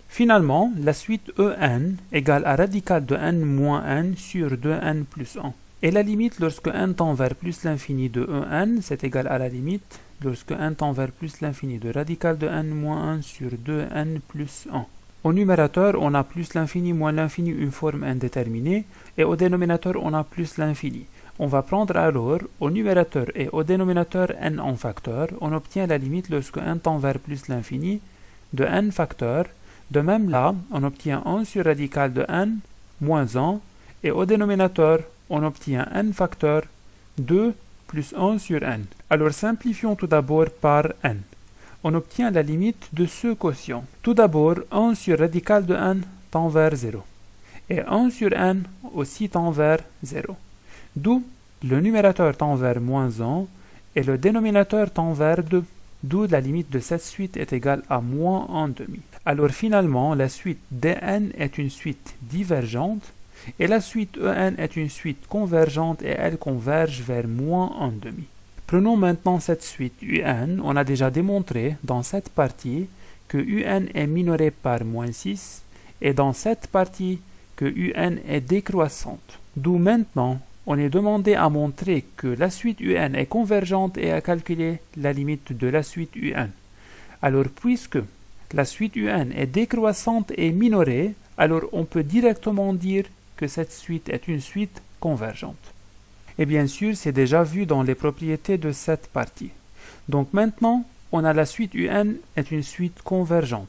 [SPEAKER 1] Finalement, la suite en égale à radical de n moins n sur 2n plus 1. Et la limite lorsque n tend vers plus l'infini de en, c'est égal à la limite lorsque n tend vers plus l'infini de radical de n moins 1 sur 2n plus 1. Au numérateur, on a plus l'infini moins l'infini, une forme indéterminée, et au dénominateur, on a plus l'infini. On va prendre alors au numérateur et au dénominateur n en facteur, on obtient la limite lorsque n tend vers plus l'infini de n facteur. De même là, on obtient 1 sur radical de n moins 1, et au dénominateur, on obtient n facteur 2 plus 1 sur n. Alors simplifions tout d'abord par n. On obtient la limite de ce quotient. Tout d'abord, 1 sur radical de n tend vers 0. Et 1 sur n aussi tend vers 0. D'où le numérateur tend vers moins 1 et le dénominateur tend vers 2. D'où la limite de cette suite est égale à moins 1 demi. Alors finalement, la suite dn est une suite divergente et la suite en est une suite convergente et elle converge vers moins 1 demi. Prenons maintenant cette suite un. On a déjà démontré dans cette partie que un est minoré par moins 6 et dans cette partie que un est décroissante. D'où maintenant, on est demandé à montrer que la suite un est convergente et à calculer la limite de la suite un. Alors puisque la suite un est décroissante et minorée, alors on peut directement dire que cette suite est une suite convergente. Et bien sûr, c'est déjà vu dans les propriétés de cette partie. Donc maintenant, on a la suite un est une suite convergente.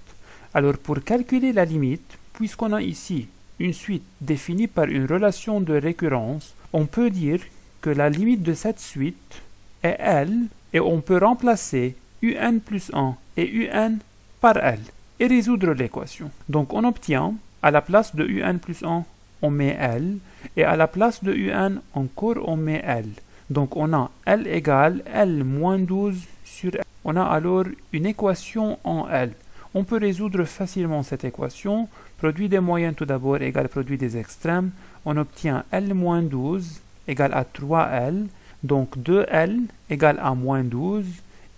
[SPEAKER 1] Alors pour calculer la limite, puisqu'on a ici une suite définie par une relation de récurrence, on peut dire que la limite de cette suite est L et on peut remplacer un plus 1 et un par L et résoudre l'équation. Donc on obtient, à la place de un plus 1, on met L et à la place de un, encore on met L. Donc on a L égale L moins 12 sur L. On a alors une équation en L. On peut résoudre facilement cette équation. Produit des moyennes tout d'abord égale produit des extrêmes. On obtient L moins 12 égale à 3L. Donc 2L égale à moins 12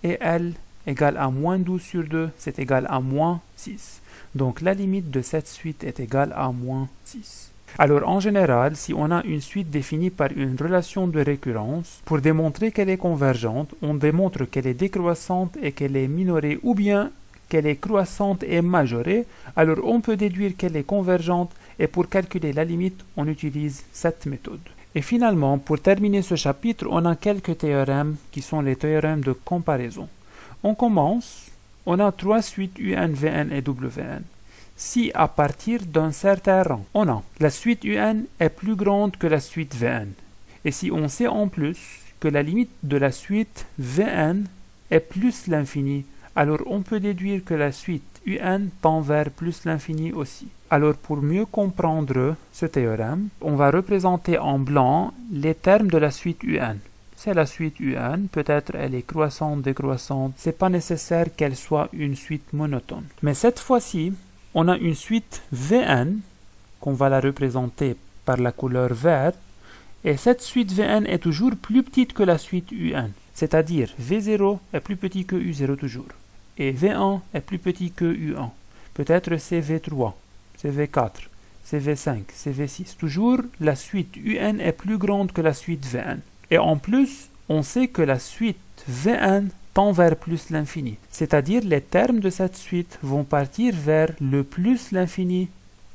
[SPEAKER 1] et L égale à moins 12 sur 2, c'est égal à moins 6. Donc la limite de cette suite est égale à moins 6. Alors en général, si on a une suite définie par une relation de récurrence, pour démontrer qu'elle est convergente, on démontre qu'elle est décroissante et qu'elle est minorée ou bien qu'elle est croissante et majorée, alors on peut déduire qu'elle est convergente et pour calculer la limite, on utilise cette méthode. Et finalement, pour terminer ce chapitre, on a quelques théorèmes qui sont les théorèmes de comparaison. On commence, on a trois suites UN, Vn et Wn. Si à partir d'un certain rang, on a la suite UN est plus grande que la suite Vn, et si on sait en plus que la limite de la suite Vn est plus l'infini, alors on peut déduire que la suite UN tend vers plus l'infini aussi. Alors pour mieux comprendre ce théorème, on va représenter en blanc les termes de la suite UN. C'est la suite UN, peut-être elle est croissante, décroissante, c'est pas nécessaire qu'elle soit une suite monotone. Mais cette fois-ci, on a une suite Vn, qu'on va la représenter par la couleur verte, et cette suite Vn est toujours plus petite que la suite UN, c'est-à-dire V0 est plus petit que U0 toujours, et V1 est plus petit que U1. Peut-être c'est V3, c'est V4, c'est V5, c'est V6. Toujours, la suite UN est plus grande que la suite Vn. Et en plus, on sait que la suite Vn tend vers plus l'infini. C'est-à-dire les termes de cette suite vont partir vers le plus l'infini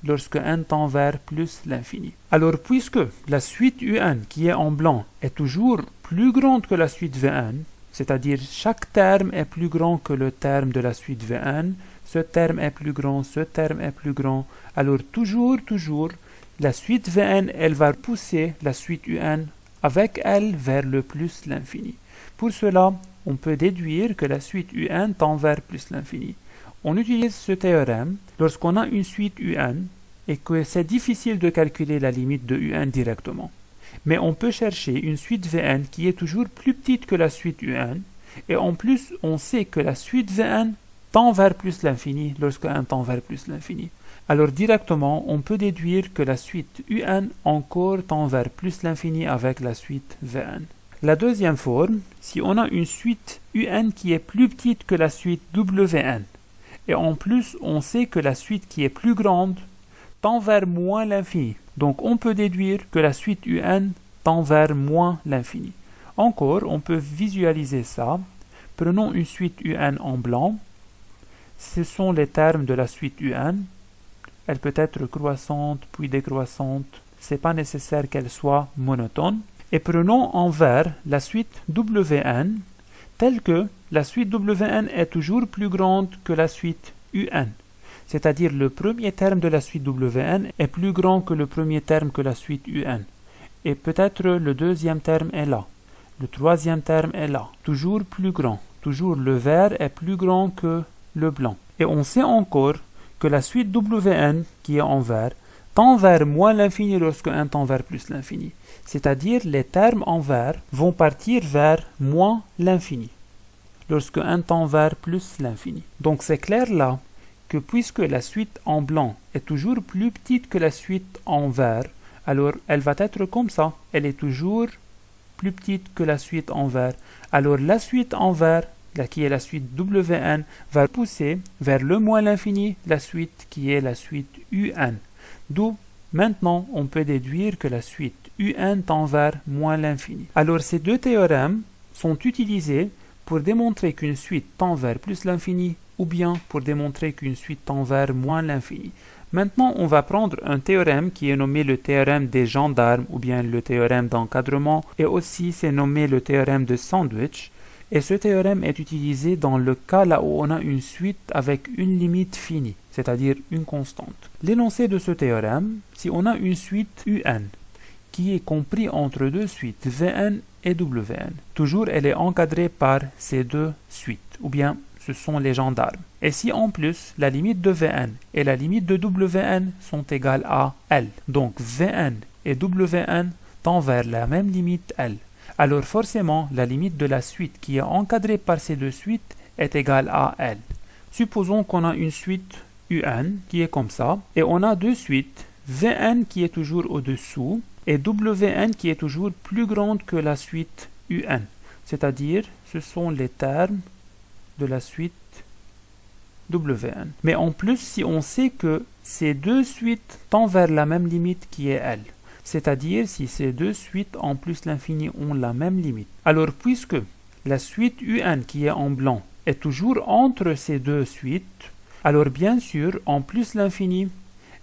[SPEAKER 1] lorsque n tend vers plus l'infini. Alors puisque la suite UN qui est en blanc est toujours plus grande que la suite Vn, c'est-à-dire chaque terme est plus grand que le terme de la suite Vn, ce terme est plus grand, ce terme est plus grand, alors toujours, la suite Vn, elle va pousser la suite UN avec elle vers le plus l'infini. Pour cela, on peut déduire que la suite UN tend vers plus l'infini. On utilise ce théorème lorsqu'on a une suite UN et que c'est difficile de calculer la limite de UN directement. Mais on peut chercher une suite Vn qui est toujours plus petite que la suite UN et en plus on sait que la suite Vn tend vers plus l'infini lorsque n tend vers plus l'infini. Alors directement, on peut déduire que la suite UN encore tend vers plus l'infini avec la suite Vn. La deuxième forme, si on a une suite UN qui est plus petite que la suite Wn, et en plus on sait que la suite qui est plus grande tend vers moins l'infini. Donc on peut déduire que la suite UN tend vers moins l'infini. Encore, on peut visualiser ça. Prenons une suite UN en blanc. Ce sont les termes de la suite UN. Elle peut être croissante, puis décroissante. C'est pas nécessaire qu'elle soit monotone. Et prenons en vert la suite Wn, telle que la suite Wn est toujours plus grande que la suite UN. C'est-à-dire le premier terme de la suite Wn est plus grand que le premier terme que la suite UN. Et peut-être le deuxième terme est là. Le troisième terme est là. Toujours plus grand. Toujours le vert est plus grand que le blanc. Et on sait encore que la suite Wn, qui est en vert, tend vers moins l'infini lorsque n tend vers plus l'infini. C'est-à-dire les termes en vert vont partir vers moins l'infini lorsque n tend vers plus l'infini. Donc c'est clair là que puisque la suite en blanc est toujours plus petite que la suite en vert, alors elle va être comme ça. Elle est toujours plus petite que la suite en vert. Alors la suite en vert, qui est la suite Wn, va pousser vers le moins l'infini la suite qui est la suite UN. D'où, maintenant, on peut déduire que la suite UN tend vers moins l'infini. Alors ces deux théorèmes sont utilisés pour démontrer qu'une suite tend vers plus l'infini ou bien pour démontrer qu'une suite tend vers moins l'infini. Maintenant, on va prendre un théorème qui est nommé le théorème des gendarmes ou bien le théorème d'encadrement et aussi c'est nommé le théorème de sandwich. Et ce théorème est utilisé dans le cas là où on a une suite avec une limite finie. c'est-à-dire une constante. L'énoncé de ce théorème, si on a une suite UN qui est comprise entre deux suites Vn et Wn, toujours elle est encadrée par ces deux suites, ou bien ce sont les gendarmes. Et si en plus la limite de Vn et la limite de Wn sont égales à L, donc Vn et Wn tendent vers la même limite L, alors forcément la limite de la suite qui est encadrée par ces deux suites est égale à L. Supposons qu'on a une suite UN qui est comme ça, et on a deux suites, Vn qui est toujours au-dessous, et Wn qui est toujours plus grande que la suite UN. C'est-à-dire, ce sont les termes de la suite Wn. Mais en plus, si on sait que ces deux suites tendent vers la même limite qui est L, c'est-à-dire si ces deux suites en plus l'infini ont la même limite, alors puisque la suite UN qui est en blanc est toujours entre ces deux suites, alors bien sûr, en plus l'infini,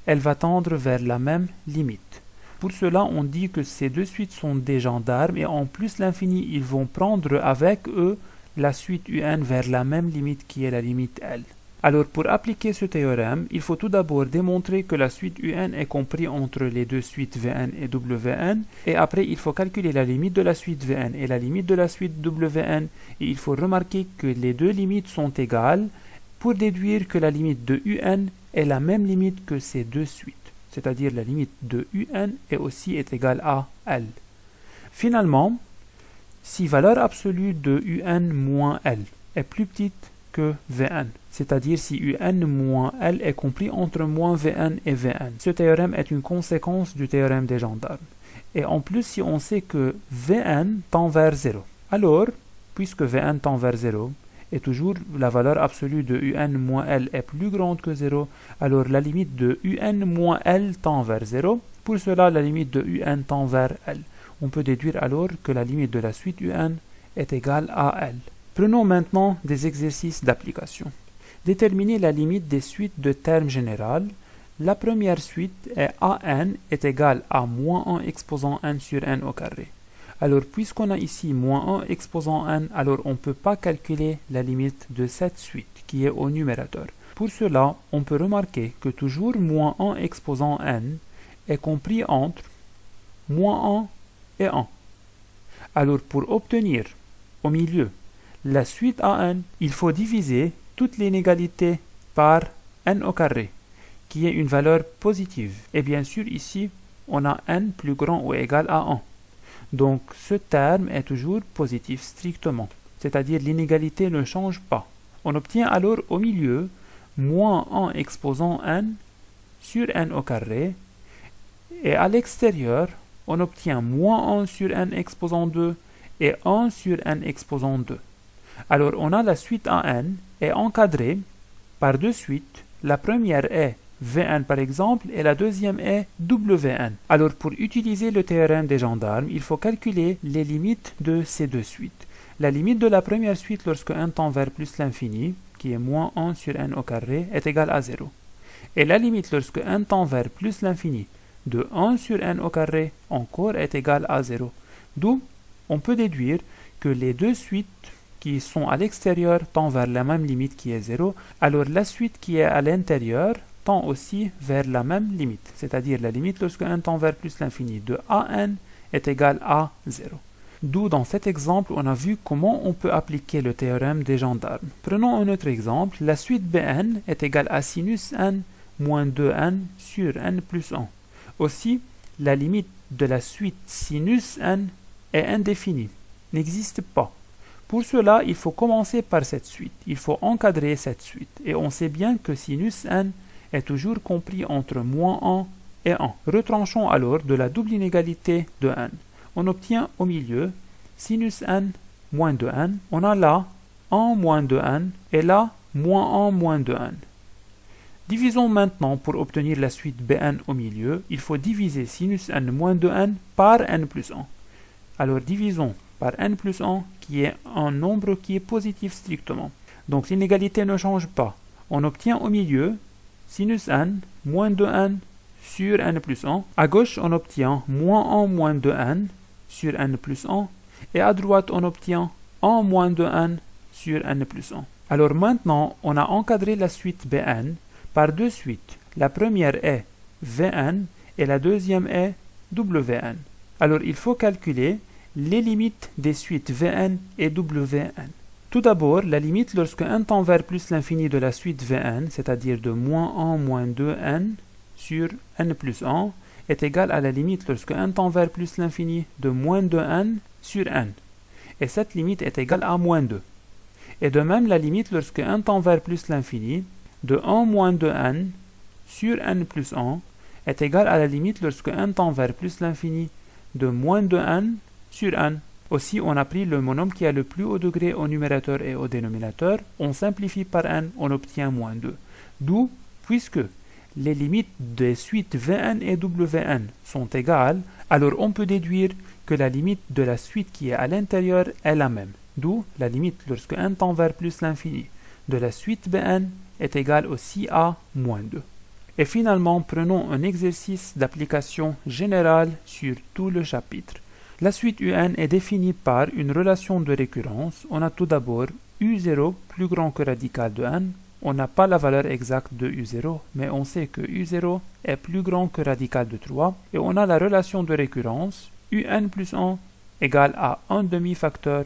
[SPEAKER 1] elle va tendre vers la même limite. Pour cela, on dit que ces deux suites sont des gendarmes et en plus l'infini, ils vont prendre avec eux la suite UN vers la même limite qui est la limite L. Alors pour appliquer ce théorème, il faut tout d'abord démontrer que la suite UN est comprise entre les deux suites Vn et Wn, et après il faut calculer la limite de la suite Vn et la limite de la suite Wn, et il faut remarquer que les deux limites sont égales pour déduire que la limite de UN est la même limite que ces deux suites, c'est-à-dire la limite de UN est égale à L. Finalement, si valeur absolue de UN moins L est plus petite que Vn, c'est-à-dire si UN moins L est compris entre moins Vn et Vn. Ce théorème est une conséquence du théorème des gendarmes. Et en plus, si on sait que Vn tend vers 0, alors, puisque Vn tend vers 0, et toujours la valeur absolue de UN moins L est plus grande que 0, alors la limite de UN moins L tend vers 0. Pour cela, la limite de UN tend vers L. On peut déduire alors que la limite de la suite UN est égale à L. Prenons maintenant des exercices d'application. Déterminer la limite des suites de termes généraux. La première suite est AN est égale à moins 1 exposant n sur n au carré. Alors, puisqu'on a ici moins 1 exposant n, alors on ne peut pas calculer la limite de cette suite qui est au numérateur. Pour cela, on peut remarquer que toujours moins 1 exposant n est compris entre moins 1 et 1. Alors, pour obtenir au milieu la suite AN, il faut diviser toute l'inégalité par n au carré, qui est une valeur positive. Et bien sûr, ici, on a n plus grand ou égal à 1. Donc, ce terme est toujours positif strictement, c'est-à-dire l'inégalité ne change pas. On obtient alors au milieu moins 1 exposant n sur n au carré, et à l'extérieur, on obtient moins 1 sur n exposant 2 et 1 sur n exposant 2. Alors, on a la suite AN est encadrée par deux suites. La première est Vn par exemple, et la deuxième est Wn. Alors, pour utiliser le théorème des gendarmes, il faut calculer les limites de ces deux suites. La limite de la première suite lorsque n tend vers plus l'infini, qui est moins 1 sur n au carré, est égale à 0. Et la limite lorsque n tend vers plus l'infini, de 1 sur n au carré, encore est égale à 0. D'où, on peut déduire que les deux suites qui sont à l'extérieur tendent vers la même limite qui est 0, alors la suite qui est à l'intérieur tend aussi vers la même limite, c'est-à-dire la limite lorsque n tend vers plus l'infini de AN est égale à 0. D'où dans cet exemple, on a vu comment on peut appliquer le théorème des gendarmes. Prenons un autre exemple, la suite Bn est égale à sinus n moins 2n sur n plus 1. Aussi, la limite de la suite sinus n est indéfinie, n'existe pas. Pour cela, il faut commencer par cette suite. Il faut encadrer cette suite. Et on sait bien que sinus n est toujours compris entre moins 1 et 1. Retranchons alors de la double inégalité de n. On obtient au milieu sinus n moins 2n. On a là 1 moins 2n et là moins 1 moins 2n. Divisons maintenant pour obtenir la suite Bn au milieu. Il faut diviser sinus n moins 2n par n plus 1. Alors divisons par n plus 1 qui est un nombre qui est positif strictement. Donc l'inégalité ne change pas. On obtient au milieu sinus n moins 2n sur n plus 1. À gauche, on obtient moins 1 moins 2n sur n plus 1. Et à droite, on obtient 1 moins 2n sur n plus 1. Alors maintenant, on a encadré la suite Bn par deux suites. La première est Vn et la deuxième est Wn. Alors il faut calculer les limites des suites Vn et Wn. Tout d'abord, la limite lorsque n tend vers plus l'infini de la suite Vn, c'est-à-dire de moins 1 moins 2n sur n plus 1, est égale à la limite lorsque n tend vers plus l'infini de moins 2n sur n. Et cette limite est égale à moins 2. Et de même, la limite lorsque n tend vers plus l'infini de 1 moins 2n sur n plus 1 est égale à la limite lorsque n tend vers plus l'infini de moins 2n sur n. Aussi, on a pris le monome qui a le plus haut degré au numérateur et au dénominateur. On simplifie par n, on obtient moins 2. D'où, puisque les limites des suites Vn et Wn sont égales, alors on peut déduire que la limite de la suite qui est à l'intérieur est la même. D'où la limite lorsque n tend vers plus l'infini de la suite Bn est égale aussi à moins 2. Et finalement, prenons un exercice d'application générale sur tout le chapitre. La suite un est définie par une relation de récurrence. On a tout d'abord u0 plus grand que radical de n. On n'a pas la valeur exacte de u0, mais on sait que u0 est plus grand que radical de 3. Et on a la relation de récurrence un plus 1 égale à 1 demi-facteur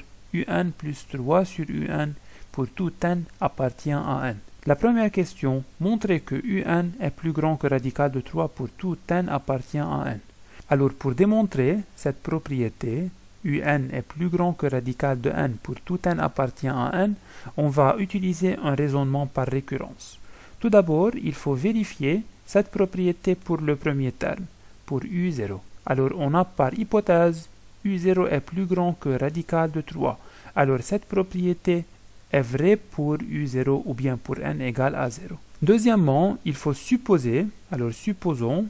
[SPEAKER 1] un plus 3 sur un pour tout n appartient à n. La première question, montrer que un est plus grand que radical de 3 pour tout n appartient à n. Alors pour démontrer cette propriété, un est plus grand que radical de n pour tout n appartient à n, on va utiliser un raisonnement par récurrence. Tout d'abord, il faut vérifier cette propriété pour le premier terme, pour u0. Alors on a par hypothèse, u0 est plus grand que radical de 3. Alors cette propriété est vraie pour u0 ou bien pour n égale à 0. Deuxièmement, il faut supposer, alors supposons,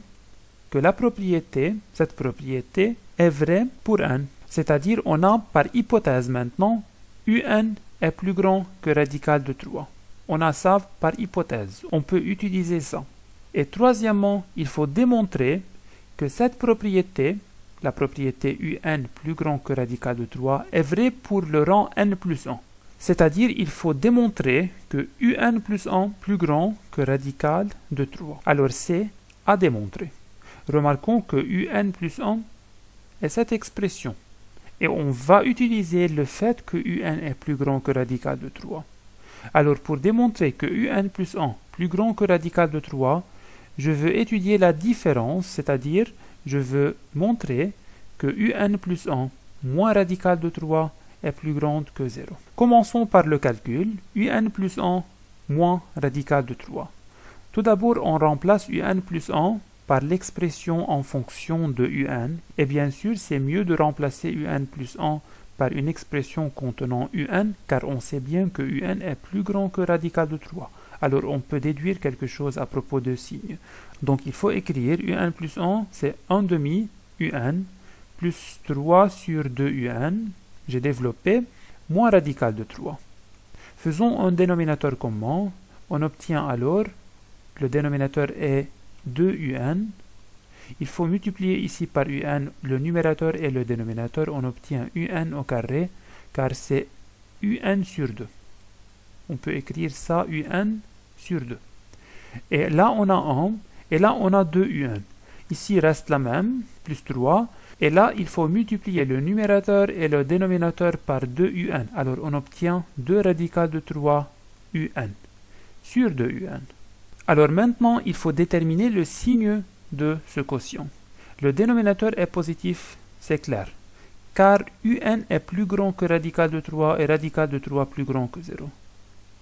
[SPEAKER 1] que la propriété, cette propriété, est vraie pour n. C'est-à-dire, on a par hypothèse maintenant, un est plus grand que radical de 3. On a ça par hypothèse. On peut utiliser ça. Et troisièmement, il faut démontrer que cette propriété, la propriété un plus grand que radical de 3, est vraie pour le rang n plus 1. C'est-à-dire, il faut démontrer que un plus 1 plus grand que radical de 3. Alors, c'est à démontrer. Remarquons que un plus 1 est cette expression. Et on va utiliser le fait que un est plus grand que radical de 3. Alors pour démontrer que un plus 1 plus grand que radical de 3, je veux étudier la différence, c'est-à-dire je veux montrer que un plus 1 moins radical de 3 est plus grande que 0. Commençons par le calcul. Un plus 1 moins radical de 3. Tout d'abord, on remplace un plus 1 par l'expression en fonction de un, et bien sûr c'est mieux de remplacer un plus 1 par une expression contenant un, car on sait bien que un est plus grand que radical de 3. Alors on peut déduire quelque chose à propos de signes. Donc il faut écrire un plus 1, c'est 1 demi un, plus 3 sur 2 un, j'ai développé, moins radical de 3. Faisons un dénominateur commun, on obtient alors, le dénominateur est 2un. Il faut multiplier ici par un le numérateur et le dénominateur. On obtient un au carré, car c'est un sur 2. On peut écrire ça un sur 2. Et là, on a 1, et là, on a 2 un. Ici, reste la même, plus 3. Et là, il faut multiplier le numérateur et le dénominateur par 2 un. Alors, on obtient 2 radical de 3 un sur 2 un. Alors maintenant, il faut déterminer le signe de ce quotient. Le dénominateur est positif, c'est clair, car un est plus grand que radical de 3 et radical de 3 plus grand que 0,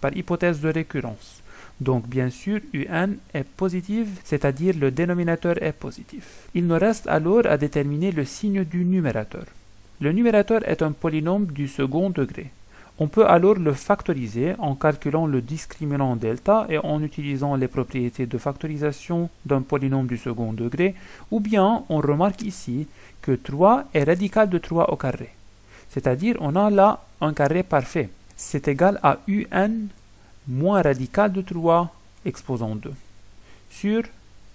[SPEAKER 1] par hypothèse de récurrence. Donc bien sûr, un est positif, c'est-à-dire le dénominateur est positif. Il nous reste alors à déterminer le signe du numérateur. Le numérateur est un polynôme du second degré. On peut alors le factoriser en calculant le discriminant delta et en utilisant les propriétés de factorisation d'un polynôme du second degré, ou bien on remarque ici que 3 est radical de 3 au carré. C'est-à-dire on a là un carré parfait. C'est égal à un moins radical de 3 exposant 2 sur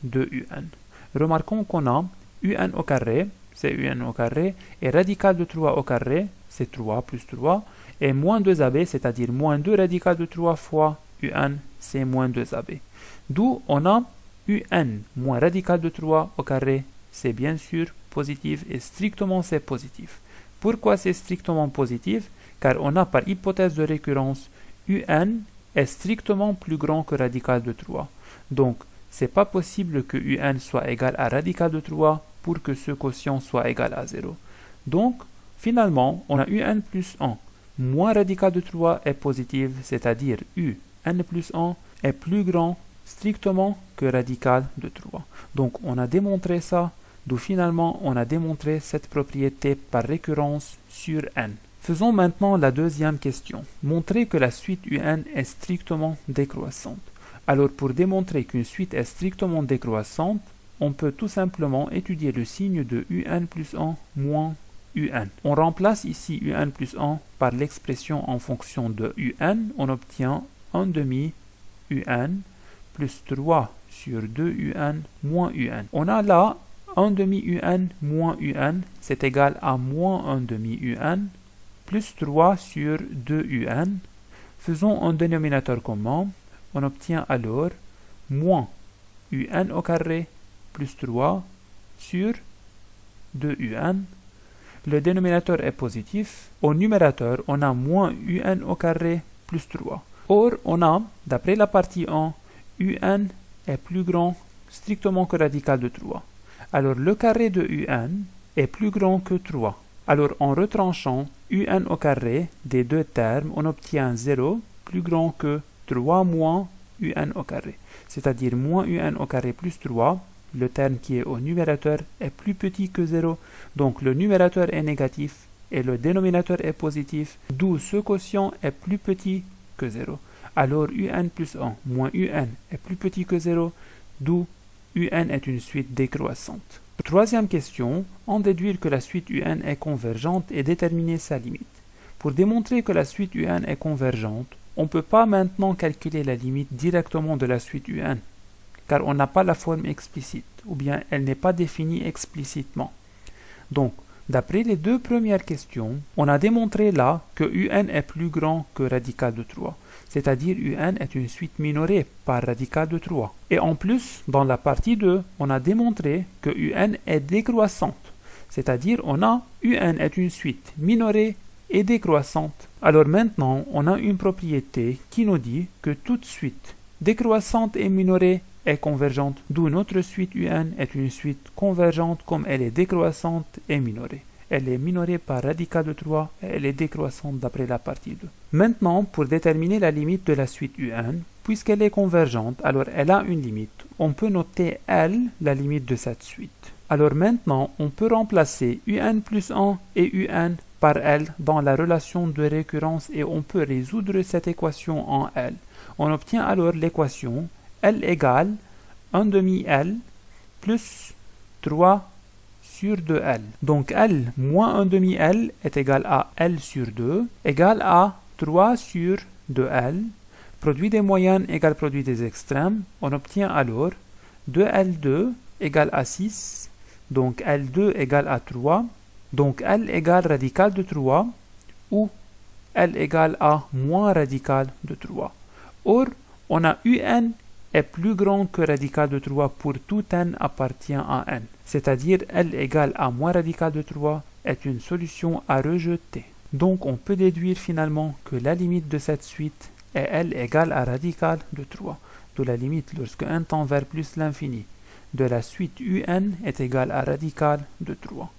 [SPEAKER 1] 2un. Remarquons qu'on a un au carré, c'est un au carré, et radical de 3 au carré, c'est 3 plus 3, et moins 2ab, c'est-à-dire moins 2 radical de 3 fois un, c'est moins 2ab. D'où on a un moins radical de 3 au carré, c'est bien sûr positif et strictement c'est positif. Pourquoi c'est strictement positif? Car on a par hypothèse de récurrence un est strictement plus grand que radical de 3. Donc, c'est pas possible que un soit égal à radical de 3 pour que ce quotient soit égal à 0. Donc, finalement, on a un plus 1 moins radical de 3 est positif, c'est-à-dire un plus 1 est plus grand strictement que radical de 3. Donc, on a démontré ça, d'où finalement on a démontré cette propriété par récurrence sur n. Faisons maintenant la deuxième question. Montrer que la suite un est strictement décroissante. Alors pour démontrer qu'une suite est strictement décroissante, on peut tout simplement étudier le signe de un plus 1 moins un. On remplace ici un plus 1 par l'expression en fonction de un. On obtient 1 demi un plus 3 sur 2 un moins un. On a là 1 demi un moins un, c'est égal à moins 1 demi un plus 3 sur 2 un. Faisons un dénominateur commun. On obtient alors moins un au carré plus 3 sur 2 un. Le dénominateur est positif. Au numérateur, on a moins un au carré plus 3. Or, on a, d'après la partie 1, un est plus grand strictement que radical de 3. Alors, le carré de un est plus grand que 3. Alors, en retranchant un au carré des deux termes, on obtient 0 plus grand que 3 moins un au carré. C'est-à-dire moins un au carré plus 3, le terme qui est au numérateur est plus petit que 0. Donc, le numérateur est négatif et le dénominateur est positif, d'où ce quotient est plus petit que 0. Alors, un plus 1 moins un est plus petit que 0, d'où un est une suite décroissante. Troisième question, en déduire que la suite un est convergente et déterminer sa limite. Pour démontrer que la suite un est convergente, on ne peut pas maintenant calculer la limite directement de la suite un, car on n'a pas la forme explicite, ou bien elle n'est pas définie explicitement. Donc, d'après les deux premières questions, on a démontré là que un est plus grand que radical de 3, c'est-à-dire un est une suite minorée par radical de 3. Et en plus, dans la partie 2, on a démontré que un est décroissante, c'est-à-dire on a un est une suite minorée et décroissante. Alors maintenant, on a une propriété qui nous dit que toute suite décroissante et minorée est convergente, d'où notre suite un est une suite convergente comme elle est décroissante et minorée. Elle est minorée par radical de 3 et elle est décroissante d'après la partie 2. Maintenant, pour déterminer la limite de la suite un, puisqu'elle est convergente, alors elle a une limite. On peut noter L, la limite de cette suite. Alors maintenant, on peut remplacer un plus 1 et un par L dans la relation de récurrence et on peut résoudre cette équation en L. On obtient alors l'équation L égale 1 demi L plus 3 sur 2L. Donc L moins 1 demi L est égal à L sur 2 égale à 3 sur 2L. Produit des moyennes égale produit des extrêmes. On obtient alors 2L2 égale à 6. Donc L2 égale à 3. Donc L égale radical de 3 ou L égale à moins radical de 3. Or, on a un est plus grand que radical de 3 pour tout n appartient à n. C'est-à-dire L égale à moins radical de 3 est une solution à rejeter. Donc on peut déduire finalement que la limite de cette suite est L égale à radical de 3. De la limite lorsque n tend vers plus l'infini de la suite un est égale à radical de 3.